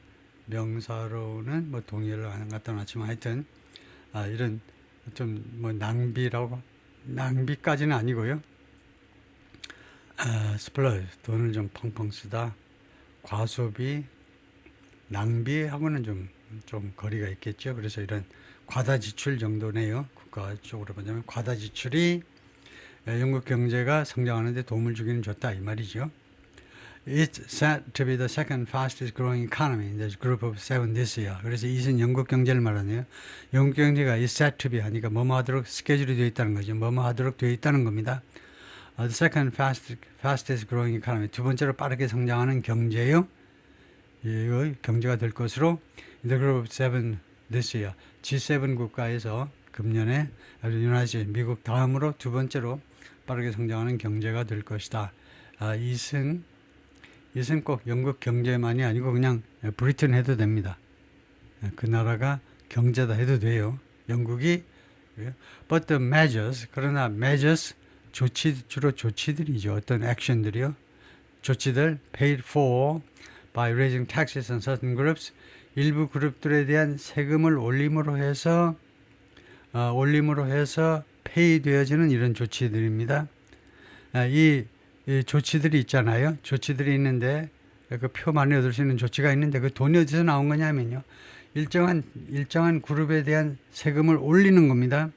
명사로는 동의를 안 갖다 놨지만 하여튼 이런 좀 낭비까지는 아니고요. 스플러지, 돈을 좀 펑펑 쓰다. 과소비, 낭비하고는 좀 거리가 있겠죠. 그래서 이런 과다 지출 정도네요. 국가 쪽으로 보자면 과다 지출이 영국 경제가 성장하는 데 도움을 주기는 좋다 이 말이죠. It's set to be the second fastest growing economy in the group of seven this year. 그래서 이것은 영국 경제를 말하네요. 영국 경제가 is set to be 하니까 뭐뭐 하도록 스케줄이 되어 있다는 거죠. 뭐뭐 하도록 되어 있다는 겁니다. The second fastest growing economy. 두 번째로 빠르게 성장하는 경제요. 이거 경제가 될 것으로 in the group of seven this year. G7 국가에서 금년에 유나이티드 미국 다음으로 두 번째로 빠르게 성장하는 경제가 될 것이다. 이것은 꼭 영국 경제만이 아니고 그냥 브리튼 해도 됩니다. 그 나라가 경제다 해도 돼요. 영국이. But the measures, 그러나 measures, 주로 조치들이죠. 어떤 액션들이요. 조치들 paid for by raising taxes on certain groups, 일부 그룹들에 대한 세금을 올림으로 해서 pay 되어지는 이런 조치들입니다. 이 조치들이 있잖아요. 조치들이 있는데 그 표만을 얻을 수 있는 조치가 있는데 그 돈이 어디서 나온 거냐면요. 일정한 그룹에 대한 세금을 올리는 겁니다.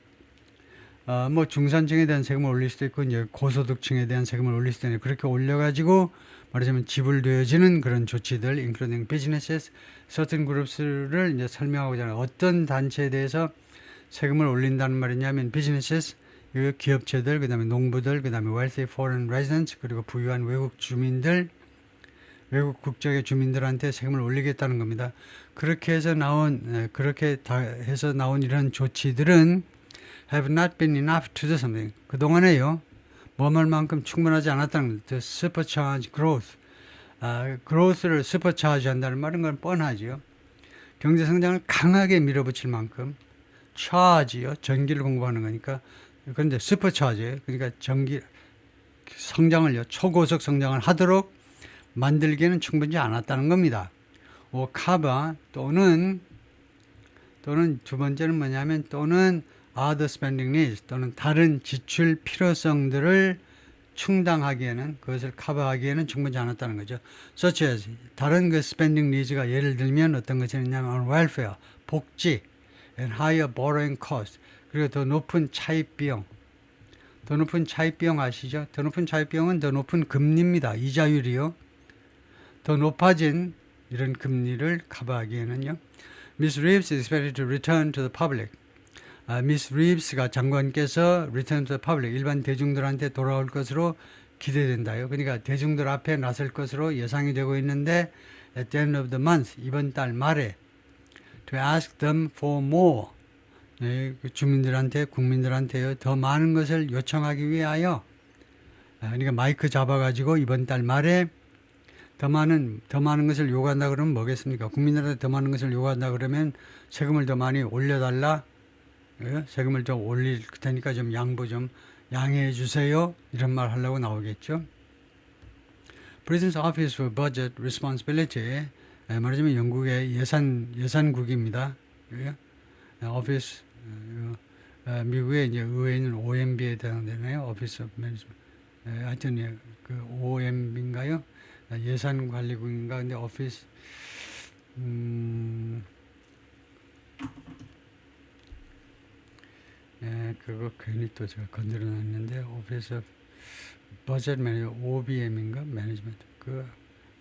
뭐 중산층에 대한 세금을 올릴 수도 있고 이제 고소득층에 대한 세금을 올릴 수도 있는데 그렇게 올려가지고 말하자면 지불되어지는 그런 조치들, including businesses, certain groups를 이제 설명하고자 하는 어떤 단체에 대해서 세금을 올린다는 말이냐면 businesses, 기업체들, 그 다음에 농부들, 그 다음에 wealthy foreign residents, 그리고 부유한 외국 주민들, 외국 국적의 주민들한테 세금을 올리겠다는 겁니다. 그렇게 해서 나온 이런 조치들은 have not been enough to do something. 그동안에요. 뭐할만큼 충분하지 않았다는 거죠. To supercharge growth. growth를 supercharge 한다는 말은 건 뻔하죠. 경제 성장을 강하게 밀어붙일 만큼 charge요. 전기를 공급하는 거니까. 그런데 supercharge, 그러니까 성장을요. 초고속 성장을 하도록 만들기에는 충분치 않았다는 겁니다. cover 또는 두 번째는 뭐냐면 또는 other spending needs 또는 다른 지출 필요성들을 충당하기에는 그것을 커버하기에는 충분치 않았다는 거죠. such as 다른 그 spending needs가 예를 들면 어떤 것이 있냐면 welfare, 복지, and higher borrowing cost 그리고 더 높은 차입 비용. 더 높은 차입 비용 아시죠? 더 높은 차입 비용은 더 높은 금리입니다. 이자율이요. 더 높아진 이런 금리를 커버하기에는요. Miss Reeves is expected to return to the public. 미스 리브스가 장관께서 return to the public, 일반 대중들한테 돌아올 것으로 기대된다요. 그러니까 대중들 앞에 나설 것으로 예상이 되고 있는데 at the end of the month, 이번 달 말에 to ask them for more, 주민들한테, 국민들한테요, 더 많은 것을 요청하기 위하여 그러니까 마이크 잡아가지고 이번 달 말에 더 많은 것을 요구한다 그러면 뭐겠습니까? 국민들한테 더 많은 것을 요구한다 그러면 세금을 더 많이 올려달라. 세금을 좀 올릴 테니까 좀 양해해 주세요. 이런 말 하려고 나오겠죠. Britain's Office for Budget Responsibility, 말하자면 영국의 예산국입니다. Office, 미국의 이제 의회에 있는 OMB에 해당되네요. Office of Management. 하여튼 그 OMB인가요? 예산관리국인가? 근데 Office 그거 괜히 또 제가 건드려 놨는데 Office of Budget Management, OBM인가? Management. 그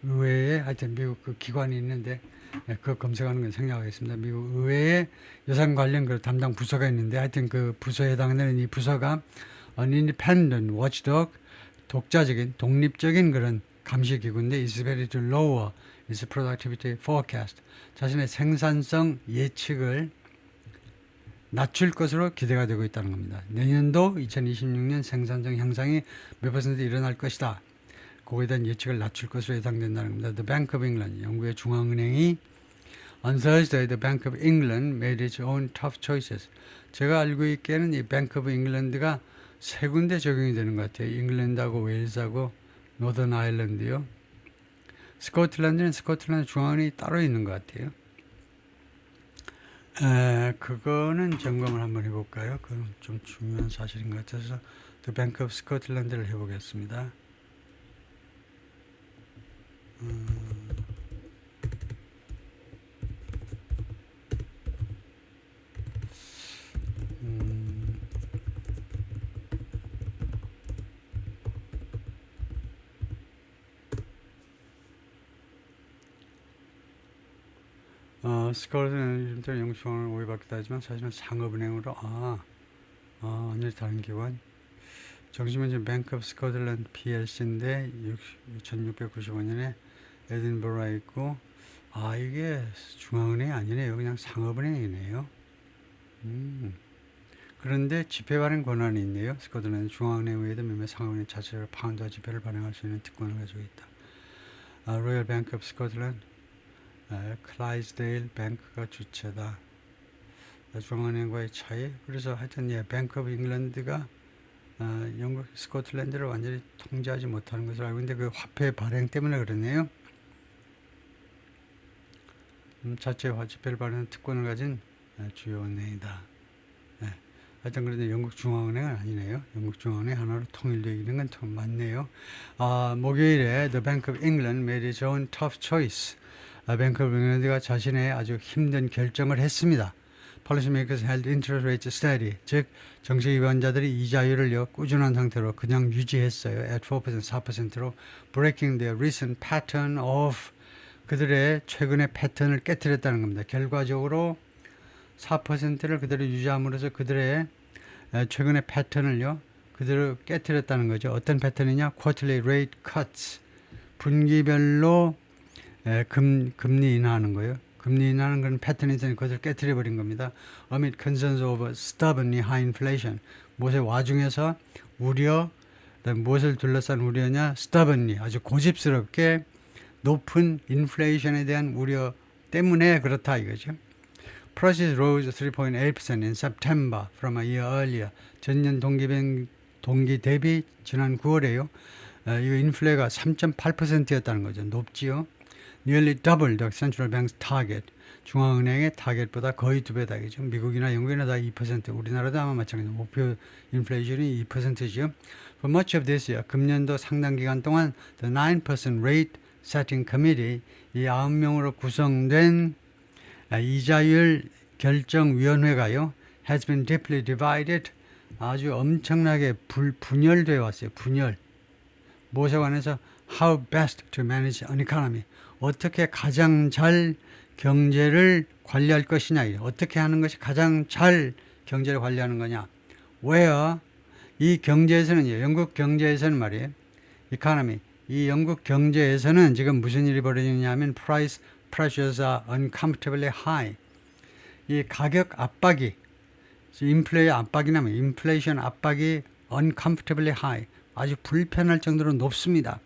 의회에 하여튼 미국 그 기관이 있는데 그거 검색하는 건 생략하겠습니다. 미국 의회에 예산 관련 그 담당 부서가 있는데 하여튼 그 부서에 해당되는 이 부서가 an independent watchdog, 독립적인 그런 감시 기구인데 is ready to lower its productivity forecast. 자신의 생산성 예측을 낮출 것으로 기대가 되고 있다는 겁니다. 내년도 2026년 생산성 향상이 몇 퍼센트 일어날 것이다. 그거에 대한 예측을 낮출 것으로 예상된다는 겁니다. The Bank of England, 영국의 중앙은행이 on Thursday, the Bank of England made its own tough choices. 제가 알고 있기에는 이 Bank of England가 세 군데 적용이 되는 것 같아요. 잉글랜드하고 웨일즈하고 노던 아일랜드요. 스코틀랜드는 스코틀랜드 중앙은행이 따로 있는 것 같아요. 그거는 점검을 한번 해볼까요? 그건 좀 중요한 사실인 것 같아서 The Bank of Scotland를 해보겠습니다. 스코틀랜드 영국 중앙은행 오해받기도 하지만 사실은 상업은행으로 완전히 다른 기관. 정식은 뱅크 오브 스코틀랜드 PLC인데 1695년에 에딘버러에 있고 이게 중앙은행이 아니네요. 그냥 상업은행이네요. 그런데 지폐 발행 권한이 있네요. 스코틀랜드 중앙은행 외에도 몇몇 상업은행 자체로 파운드와 지폐를 발행할 수 있는 특권을 가지고 있다. 로열 뱅크 오브 스코틀랜드 클라이스데일 뱅크가 주체다. 중앙은행과의 차이. 그래서 하여튼 뱅크 오브 잉글랜드가 영국 스코틀랜드를 완전히 통제하지 못하는 것을 알고 있는데 그 화폐 발행 때문에 그러네요. 자체 화폐를 발행하는 특권을 가진 주요 은행이다. 하여튼 그런데 영국 중앙은행은 아니네요. 영국 중앙은행 하나로 통일되어 있는 건 참 맞네요. 목요일에 The Bank of England made its own tough choice. Bank of England가 자신의 아주 힘든 결정을 했습니다. Policymakers held interest rates steady. 즉 정책 위반자들이 이자율을 꾸준한 상태로 그냥 유지했어요. At 4%, 4%로 breaking their recent pattern of 그들의 최근의 패턴을 깨뜨렸다는 겁니다. 결과적으로 4%를 그대로 유지함으로써 그들의 최근의 패턴을요 그대로 깨뜨렸다는 거죠. 어떤 패턴이냐? Quarterly rate cuts. 분기별로 금리 인하하는 거예요. 금리 인하는 그런 패턴이 있으니 그것을 깨뜨려 버린 겁니다. Amid concerns over stubbornly high inflation. 무엇의 와중에서 우려, 무엇을 둘러싼 우려냐? Stubbornly, 아주 고집스럽게 높은 인플레이션에 대한 우려 때문에 그렇다 이거죠. Prices rose 3.8% in September from a year earlier. 전년 동기 대비 지난 9월에요. 이거 인플레가 3.8%였다는 거죠. 높지요. Nearly double the central bank's target. 중앙은행의 타겟보다 거의 2배다. 이죠. 미국이나 영국이나 다 2%, 우리나라도 아마 마찬가지입니다. 목표 인플레이션이 2%죠. For much of this year, 금년도 상당 기간 동안 the 9% rate setting committee, 이 9명으로 구성된 이자율 결정위원회가요, has been deeply divided. 아주 엄청나게 분열되어 왔어요. 분열. 무엇에 관해서 how best to manage an economy. 어떻게 가장 잘 경제를 관리할 것이냐. 어떻게 하는 것이 가장 잘 경제를 관리하는 거냐. where 이 경제에서는 영국 경제에서는 말이에요. economy. 이 영국 경제에서는 지금 무슨 일이 벌어지느냐면 price pressures are uncomfortably high. 이 가격 압박이 인플레이 압박이라면 인플레이션 압박이 uncomfortably high. 아주 불편할 정도로 높습니다.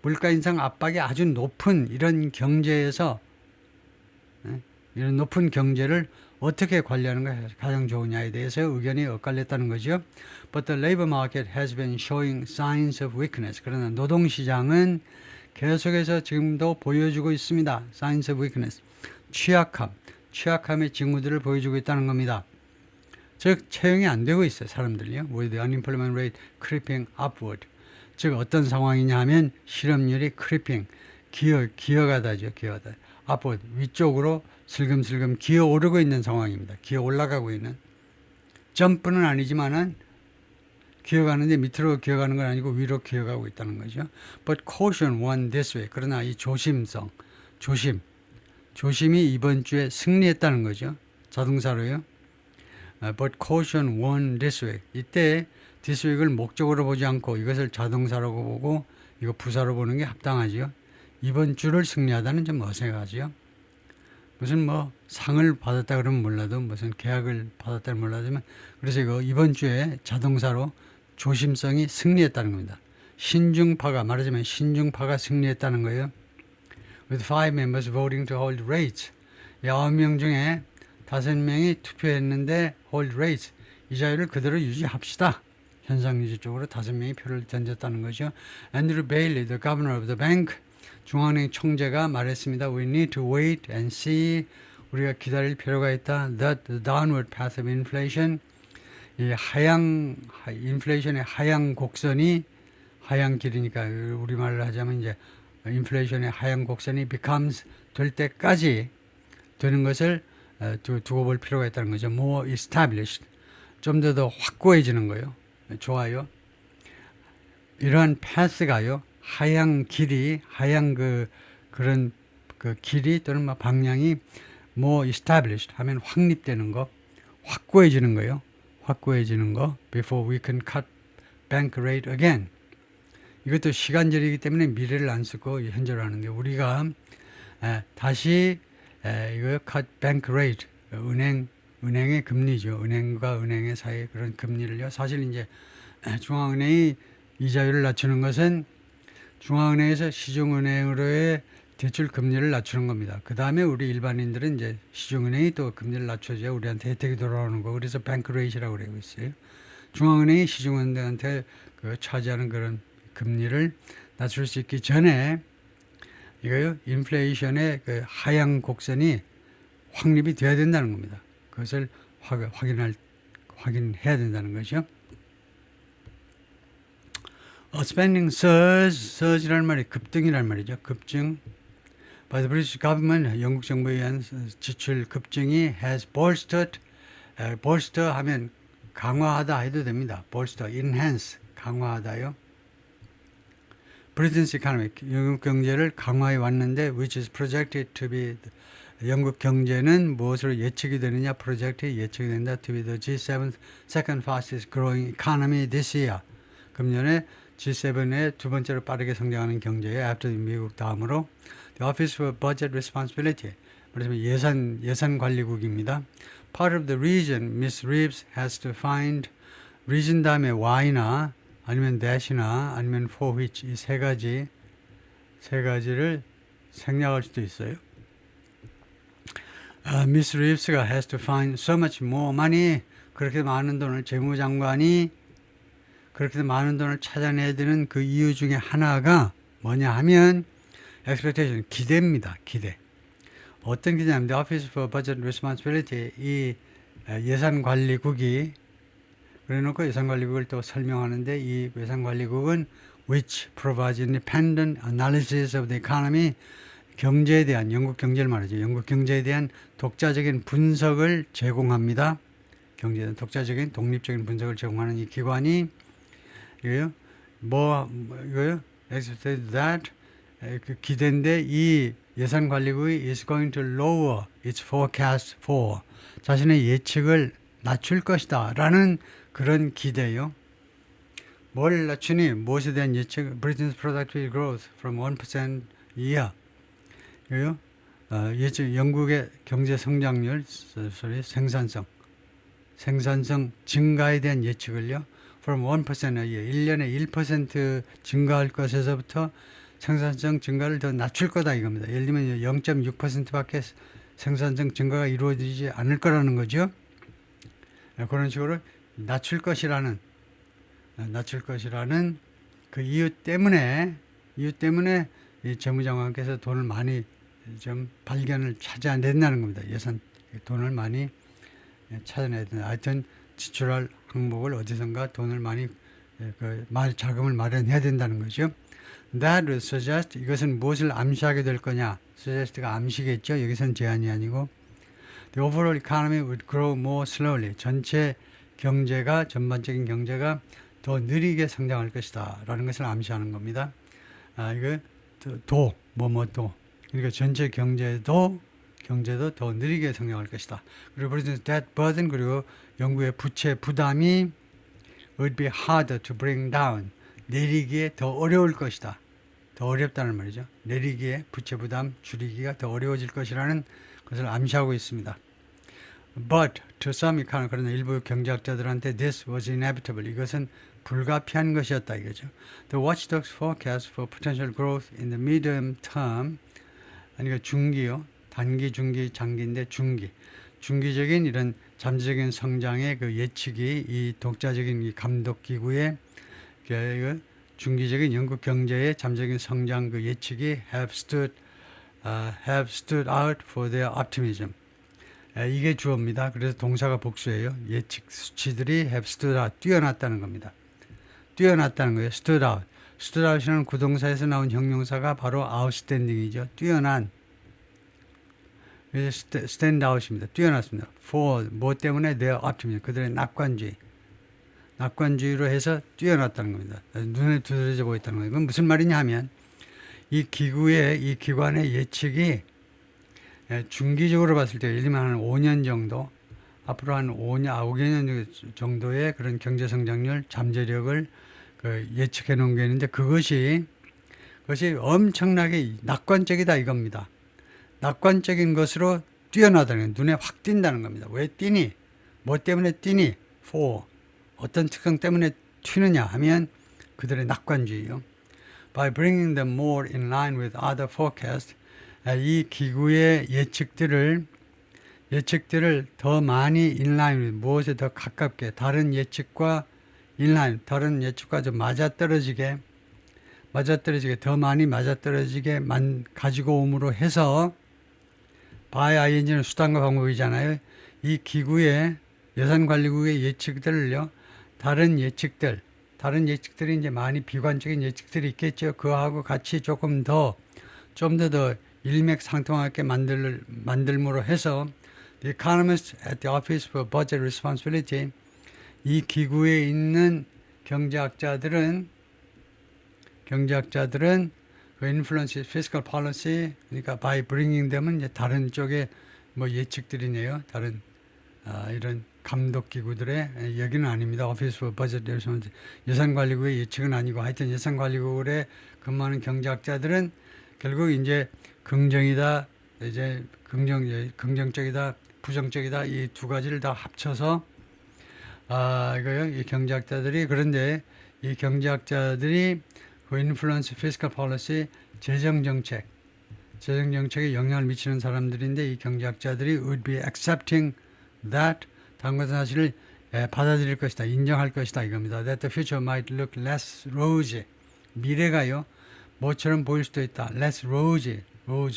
물가 인상 압박이 아주 높은 이런 경제에서 이런 높은 경제를 어떻게 관리하는 것이 가장 좋으냐에 대해서 의견이 엇갈렸다는 거죠. But the labor market has been showing signs of weakness. 그러나 노동시장은 계속해서 지금도 보여주고 있습니다. Signs of weakness. 취약함의 징후들을 보여주고 있다는 겁니다. 즉 채용이 안 되고 있어요. 사람들이요. With the unemployment rate creeping upward. 즉 어떤 상황이냐 하면 실업률이 creeping, 기어가다죠. 기어가다. upward, 위쪽으로 슬금슬금 기어오르고 있는 상황입니다. 기어 올라가고 있는. 점프는 아니지만은 기어가는데 밑으로 기어가는 건 아니고 위로 기어가고 있다는 거죠. But caution won this way. 그러나 이 조심이 이번 주에 승리했다는 거죠. 자동사로요. But caution won this way. 이때 this way를 목적으로 보지 않고 이것을 자동사로 보고 이거 부사로 보는 게 합당하지요. 이번 주를 승리하다는 좀 어색하지요. 무슨 상을 받았다 그러면 몰라도 무슨 계약을 받았다는 몰라도 그래서 이거 이번 주에 자동사로 조심성이 승리했다는 겁니다. 말하자면 신중파가 승리했다는 거예요. With 5 members voting to hold rates. 9명 중에 5명이 투표했는데 hold rates. 이자율을 그대로 유지합시다. 현상 유지 쪽으로 5명이 표를 던졌다는 거죠. Andrew Bailey, the governor of the bank, 중앙은행 총재가 말했습니다. We need to wait and see. 우리가 기다릴 필요가 있다. That the downward path of inflation, 이 인플레이션의 하향 곡선이 하향 길이니까 우리말로 하자면 이제 인플레이션의 하향 곡선이 becomes 될 때까지 되는 것을 두고 볼 필요가 있다는 거죠. More established, 좀 더 확고해지는 거예요. 좋아요. 이러한 패스가요. 하향 길이, 하향 그런 그 길이 또는 뭐 방향이 more established 하면 확립되는 거, 확고해지는 거예요. 확고해지는 거. Before we can cut bank rate again. 이것도 시간절이기 때문에 미래를 안 쓰고 현재로 하는 게 우리가 다시 이거 cut bank rate 은행의 금리죠. 은행과 은행의 사이 그런 금리를요. 사실 이제 중앙은행이 이자율을 낮추는 것은 중앙은행에서 시중은행으로의 대출 금리를 낮추는 겁니다. 그 다음에 우리 일반인들은 이제 시중은행이 또 금리를 낮춰줘야 우리한테 혜택이 돌아오는 거. 그래서 뱅크 레이트라고 그러고 있어요. 중앙은행이 시중은행한테 차지하는 그런 금리를 낮출 수 있기 전에 이거요 인플레이션의 그 하향 곡선이 확립이 돼야 된다는 겁니다. 그것을 확인해야 된다는 거죠. spending surge라는 말이 급등이라는 말이죠. 급증. By the British government, 영국 정부에 의한 지출 급증이 has bolstered, bolster 하면 강화하다 해도 됩니다. bolster, enhance, 강화하다요. Britain's economy, 영국 경제를 강화해 왔는데, which is projected to be, 영국 경제는 무엇으로 예측이 되느냐, projected 예측이 된다, to be the G7 second fastest growing economy this year. 금년에 G7의 두 번째로 빠르게 성장하는 경제에 after 미국 다음으로 The Office for Budget Responsibility, 말하자면 예산관리국입니다. Part of the region, Miss Reeves has to find region 다음에 why나 아니면 that이나 아니면 for which 이 세 가지를 생략할 수도 있어요. Miss Reeves가 has to find so much more money. 그렇게 많은 돈을 재무장관이 그렇게 많은 돈을 찾아내야 되는 그 이유 중에 하나가 뭐냐 하면 expectation, 기대입니다. 기대. 어떤 기대냐면 The Office for Budget Responsibility 이 예산관리국이 그래놓고 예산관리국을 또 설명하는데 이 예산관리국은 which provides independent analysis of the economy 경제에 대한 영국 경제를 말하죠. 영국 경제에 대한 독자적인 분석을 제공합니다. 경제에 대한 독자적인 독립적인 분석을 제공하는 이 기관이 이거요. 이거요. expected that 그 기대인데 이 예산관리국이 is going to lower its forecast for 자신의 예측을 낮출 것이다 라는 그런 기대요. 뭘 낮추니? 무엇에 대한 예측? Britain's productivity growth from 1% a year. 이거요. 예측 영국의 경제 성장률, 생산성 증가에 대한 예측을요. from 1% a year. 1년에 1% 증가할 것에서부터 생산성 증가를 더 낮출 거다 이겁니다. 예를 들면 0.6%밖에 생산성 증가가 이루어지지 않을 거라는 거죠. 그런 식으로 낮출 것이라는 그 이유 때문에 이 재무장관께서 돈을 많이 좀 발견을 찾아낸다는 겁니다. 돈을 많이 찾아내야 된다. 하여튼 지출할 항목을 어디선가 돈을 많이 자금을 마련해야 된다는 거죠. That would suggest 이것은 무엇을 암시하게 될 거냐? suggest가 암시겠죠. 여기서는 제한이 아니고 The overall economy would grow more slowly. 전체 전반적인 경제가 더 느리게 성장할 것이다. 라는 것을 암시하는 겁니다. 이거 그러니까 전체 경제도 더 느리게 성장할 것이다. 그리고 debt burden 그리고 영국의 부채 부담이 would be harder to bring down. 내리기에 더 어려울 것이다. 더 어렵다는 말이죠. 내리기에 부채 부담 줄이기가 더 어려워질 것이라는 것을 암시하고 있습니다. But to some economists, 그러나 일부 경제학자들한테 this was inevitable. 이것은 불가피한 것이었다 이거죠. The watchdog's forecast for potential growth in the medium term, 그러니까 중기요. 단기, 중기, 장기인데 중기적인 이런 잠재적인 성장의 그 예측이 이 독자적인 이 감독기구의 중기적인 영국 경제의 잠재적인 성장 그 예측이 have stood out for their optimism. 이게 주어입니다. 그래서 동사가 복수예요. 예측 수치들이 have stood out, 뛰어났다는 겁니다. 뛰어났다는 거예요. stood out. stood out이라는 구동사에서 나온 형용사가 바로 outstanding이죠. 뛰어난. 그래서 stand out입니다. 뛰어났습니다. for 뭐 때문에 their optimism, 그들의 낙관주의로 해서 뛰어났다는 겁니다. 눈에 두드러져 보였다는 거예요. 이건 무슨 말이냐 하면 이 기관의 예측이 중기적으로 봤을 때, 예를 들면 한 5년 정도, 앞으로 한 5년 정도의 그런 경제 성장률, 잠재력을 예측해 놓은 게 있는데, 그것이 엄청나게 낙관적이다 이겁니다. 낙관적인 것으로 뛰어나다는, 눈에 확 띈다는 겁니다. 왜 띄니? 뭐 때문에 띄니? for. 어떤 특성 때문에 튀느냐 하면 그들의 낙관주의요. By bringing them more in line with other forecasts, 이 기구의 예측들을 더 많이 inline, 무엇에 더 가깝게, 다른 예측과 inline, 다른 예측과 좀 맞아떨어지게, 더 많이 맞아떨어지게 가지고 om으로 해서, by ing는 수단과 방법이잖아요. 이 기구의, 예산관리국의 예측들을요, 다른 예측들이 이제 많이 비관적인 예측들이 있겠죠. 그거하고 같이 좀 더 일맥상통하게 만들므로 해서, The economists at the Office for Budget Responsibility, 이 기구에 있는 경제학자들은 그 influence fiscal policy, 그러니까 by bringing them은 이제 다른 쪽에 뭐 예측들이네요. 다른 이런 감독 기구들의 여기는 아닙니다. Office for Budget Responsibility, 예산관리국의 예측은 아니고, 하여튼 예산관리국에 근무하는 경제학자들은 결국 이제 긍정이다, 이제 긍정적이다, 부정적이다, 이 두 가지를 다 합쳐서 이거요. 이 경제학자들이, 그런데 이 경제학자들이 그 influence fiscal policy, 재정 정책에 영향을 미치는 사람들인데, 이 경제학자들이 would be accepting that, 다른 것은 사실을 받아들일 것이다, 인정할 것이다 이겁니다. That the future might look less rosy, 미래가요 뭐처럼 보일 수도 있다. less rosy,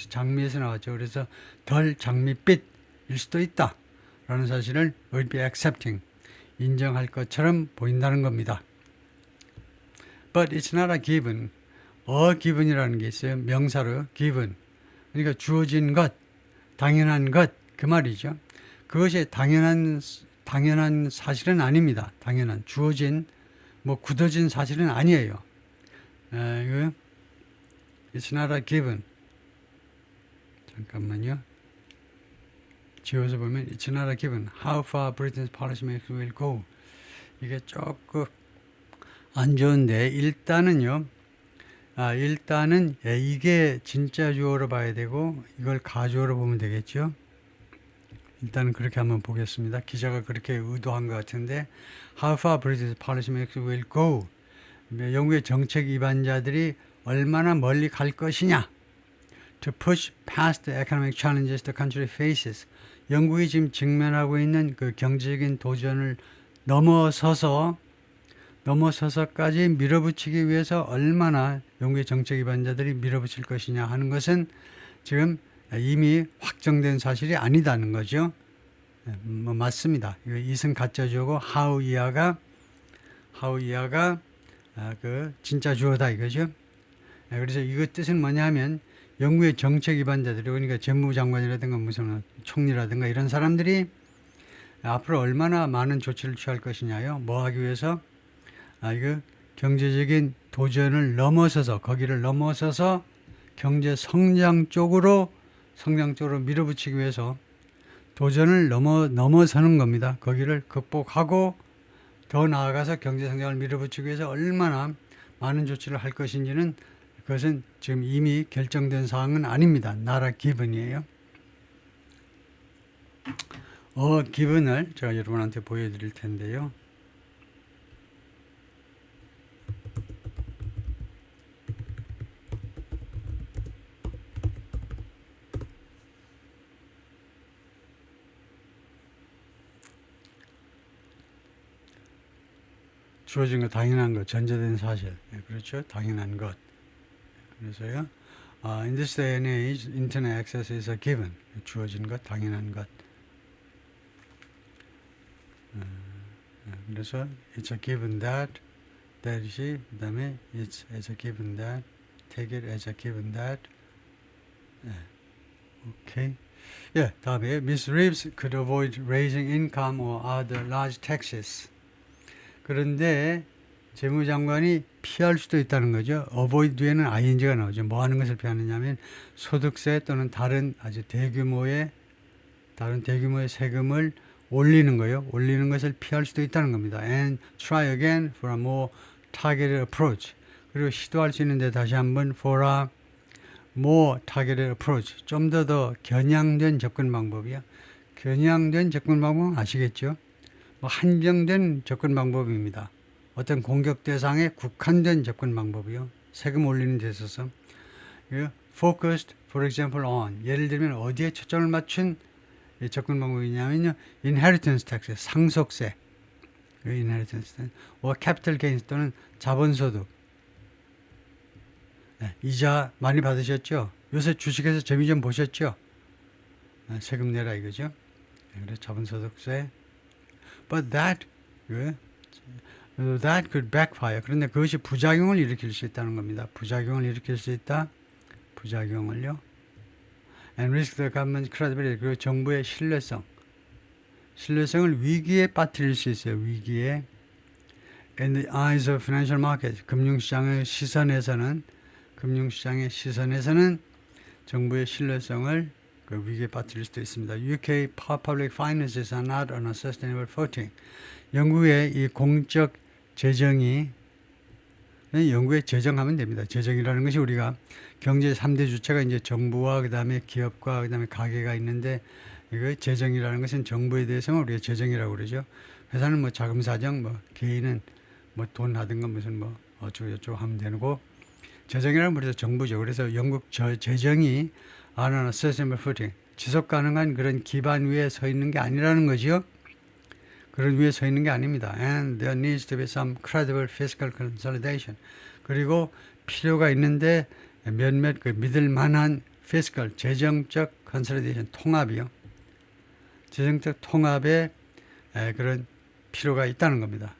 장미에서 나왔죠. 그래서 덜 장밋빛일 수도 있다 라는 사실을 would be accepting, 인정할 것처럼 보인다는 겁니다. But it's not a given. given이라는 게 있어요. 명사로 given. 그러니까 주어진 것, 당연한 것, 그 말이죠. 그것이 당연한 사실은 아닙니다. 주어진, 굳어진 사실은 아니에요. 이거 It's not a given. 잠깐만요. 지워서 보면 It's not a given. How far Britain's policymakers will go. 이게 조금 안 좋은데, 일단은 이게 진짜 주어로 봐야 되고, 이걸 가주어로 보면 되겠죠. 일단은 그렇게 한번 보겠습니다. 기자가 그렇게 의도한 것 같은데, How far British policymakers will go. 영국의 정책 위반자들이 얼마나 멀리 갈 것이냐. To push past the economic challenges the country faces. 영국이 지금 직면하고 있는 그 경제적인 도전을 넘어서서까지 밀어붙이기 위해서 얼마나 영국의 정책 위반자들이 밀어붙일 것이냐 하는 것은 지금 이미 확정된 사실이 아니다는 거죠. 맞습니다. 이승 가짜주어고 how 이하가 그 진짜 주어다 이거죠. 그래서 이거 뜻은 뭐냐 하면, 영국의 정책 위반자들이, 그러니까 재무장관이라든가 무슨 총리라든가 이런 사람들이 앞으로 얼마나 많은 조치를 취할 것이냐요. 뭐 하기 위해서? 이거 경제적인 도전을 거기를 넘어서서 경제 성장 쪽으로 밀어붙이기 위해서 도전을 넘어서는 겁니다. 거기를 극복하고 더 나아가서 경제 성장을 밀어붙이기 위해서 얼마나 많은 조치를 할 것인지는, 그것은 지금 이미 결정된 사항은 아닙니다. 나라 기분이에요. 기분을 제가 여러분한테 보여드릴 텐데요. 주어진 것, 당연한 것, 전제된 사실. 그렇죠? 당연한 것. 그래서요, in this day and age, internet access is a given. 주어진 것, 당연한 것. 그래서 it's a given that, that이, 그 다음에 it's as a given that, take it as a given that. Okay. 다음에 Miss Reeves could avoid raising income or other large taxes. 그런데 재무장관이 피할 수도 있다는 거죠. avoid 뒤에는 ing가 나오죠. 뭐 하는 것을 피하느냐면 소득세 또는 다른 아주 대규모의 세금을 올리는 거예요. 올리는 것을 피할 수도 있다는 겁니다. And try again for a more targeted approach. 그리고 시도할 수 있는데 다시 한번 for a more targeted approach. 좀 더 겨냥된 접근 방법이요. 겨냥된 접근 방법은 아시겠죠? 뭐 한정된 접근 방법입니다. 어떤 공격 대상에 국한된 접근 방법이요. 세금 올리는 데 있어서. Focused, for example, on. 예를 들면 어디에 초점을 맞춘 접근 방법이냐면요. Inheritance tax, 상속세. Inheritance tax. or capital gains 또는 자본소득. 네, 이자 많이 받으셨죠? 요새 주식에서 재미 좀 보셨죠? 네, 세금 내라 이거죠. 네, 그래서 자본소득세. But that could backfire. 그런데 그것이 부작용을 일으킬 수 있다는 겁니다. 부작용을 일으킬 수 있다. 부작용을요. And risk the government's credibility. 그리고 정부의 신뢰성을 위기에 빠뜨릴 수 있어요. 위기에. In the eyes of financial markets. 금융시장의 시선에서는 정부의 신뢰성을 그 위기에 빠뜨릴 수도 있습니다. UK public finances are not on a sustainable footing. 영국의 이 공적 재정이 영국의 재정하면 됩니다. 재정이라는 것이 우리가 경제 3대 주체가 이제 정부와 그다음에 기업과 그다음에 가게가 있는데 이거 재정이라는 것은 정부에 대해서는 우리가 재정이라고 그러죠. 회사는 뭐 자금 사정, 뭐 개인은 뭐 돈 하든가 무슨 뭐 어쩌고저쩌고 하면 되고 재정이라는 말에서 정부죠. 그래서 영국 재정이 on a sustainable footing, 지속 가능한 그런 기반 위에 서 있는 게 아니라는 거죠. 그런 위에 서 있는 게 아닙니다. And there needs to be some credible fiscal consolidation. 그리고 필요가 있는데 몇몇 그 믿을 만한 fiscal, 재정적 consolidation, 통합이요. 재정적 통합에 그런 필요가 있다는 겁니다.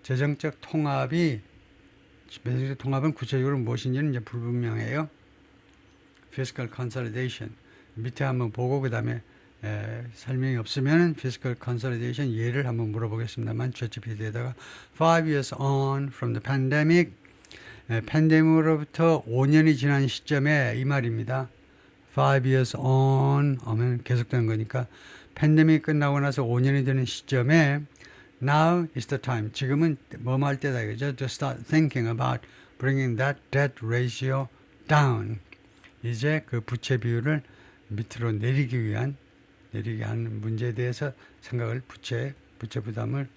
재정적 통합은 구체적으로 무엇인지는 이제 불분명해요. fiscal consolidation. 밑에 한번 보고 그 다음에 설명이 없으면 fiscal consolidation 예를 한번 물어보겠습니다만 ChatGPT에다가 5 years on from the pandemic 팬데믹으로부터 5년이 지난 시점에 이 말입니다. 5 years on 하면 계속되는 거니까 팬데믹 끝나고 나서 5년이 되는 시점에 now is the time. 지금은 뭐 할 때다 이거죠. To start thinking about bringing that debt ratio down. 이제 그 부채 비율을 밑으로 내리기 위한 문제에 대해서 생각을 부채 부담을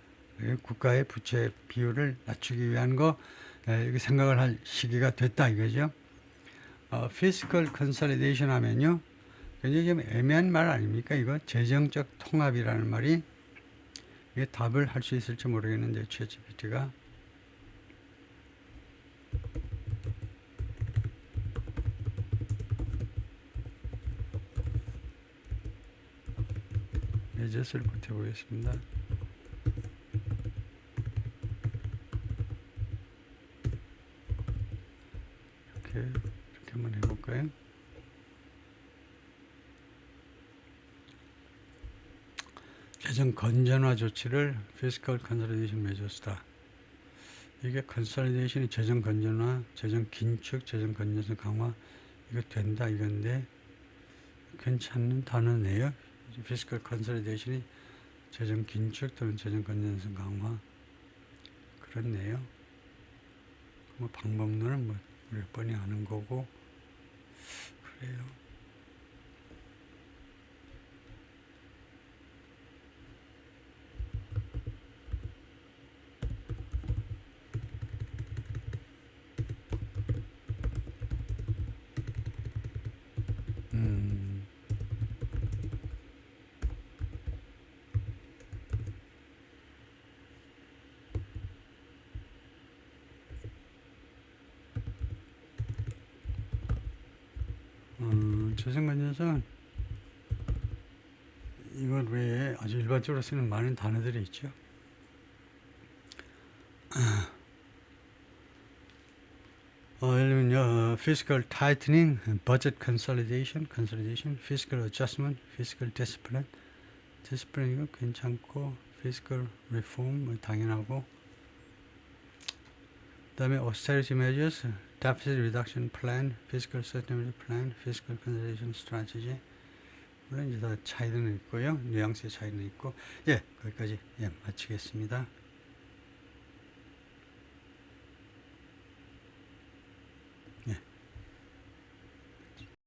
국가의 부채 비율을 낮추기 위한 이렇게 생각을 할 시기가 됐다 이거죠. fiscal consolidation 하면요. 굉장히 좀 애매한 말 아닙니까? 이거 재정적 통합이라는 말이 이게 답을 할 수 있을지 모르겠는데 ChatGPT가 예제를 보태보겠습니다. 이렇게 한번 해볼까요? 재정 건전화 조치를 fiscal consolidation measures다. 이게 consolidation이 재정 건전화, 재정 긴축, 재정 건전성 강화 이거 된다 이건데 괜찮은 단어네요. fiscal consolidation이 재정 긴축 또는 재정 건전성 강화 그렇네요. 뭐 방법론은 뭐 우리가 뻔히 아는 거고 그래요. 재정 건전성은 이것 외에 아주 일반적으로 쓰는 많은 단어들이 있죠. 예를 들면 fiscal tightening, budget consolidation, fiscal adjustment, fiscal discipline 이거 괜찮고 fiscal reform 당연하고 그다음에 austerity measures, deficit reduction plan, fiscal sustainability plan, fiscal consolidation strategy. 물론 이제 다 차이는 있고요. 뉘앙스의 차이는 있고. 예, 거기까지 예, 마치겠습니다.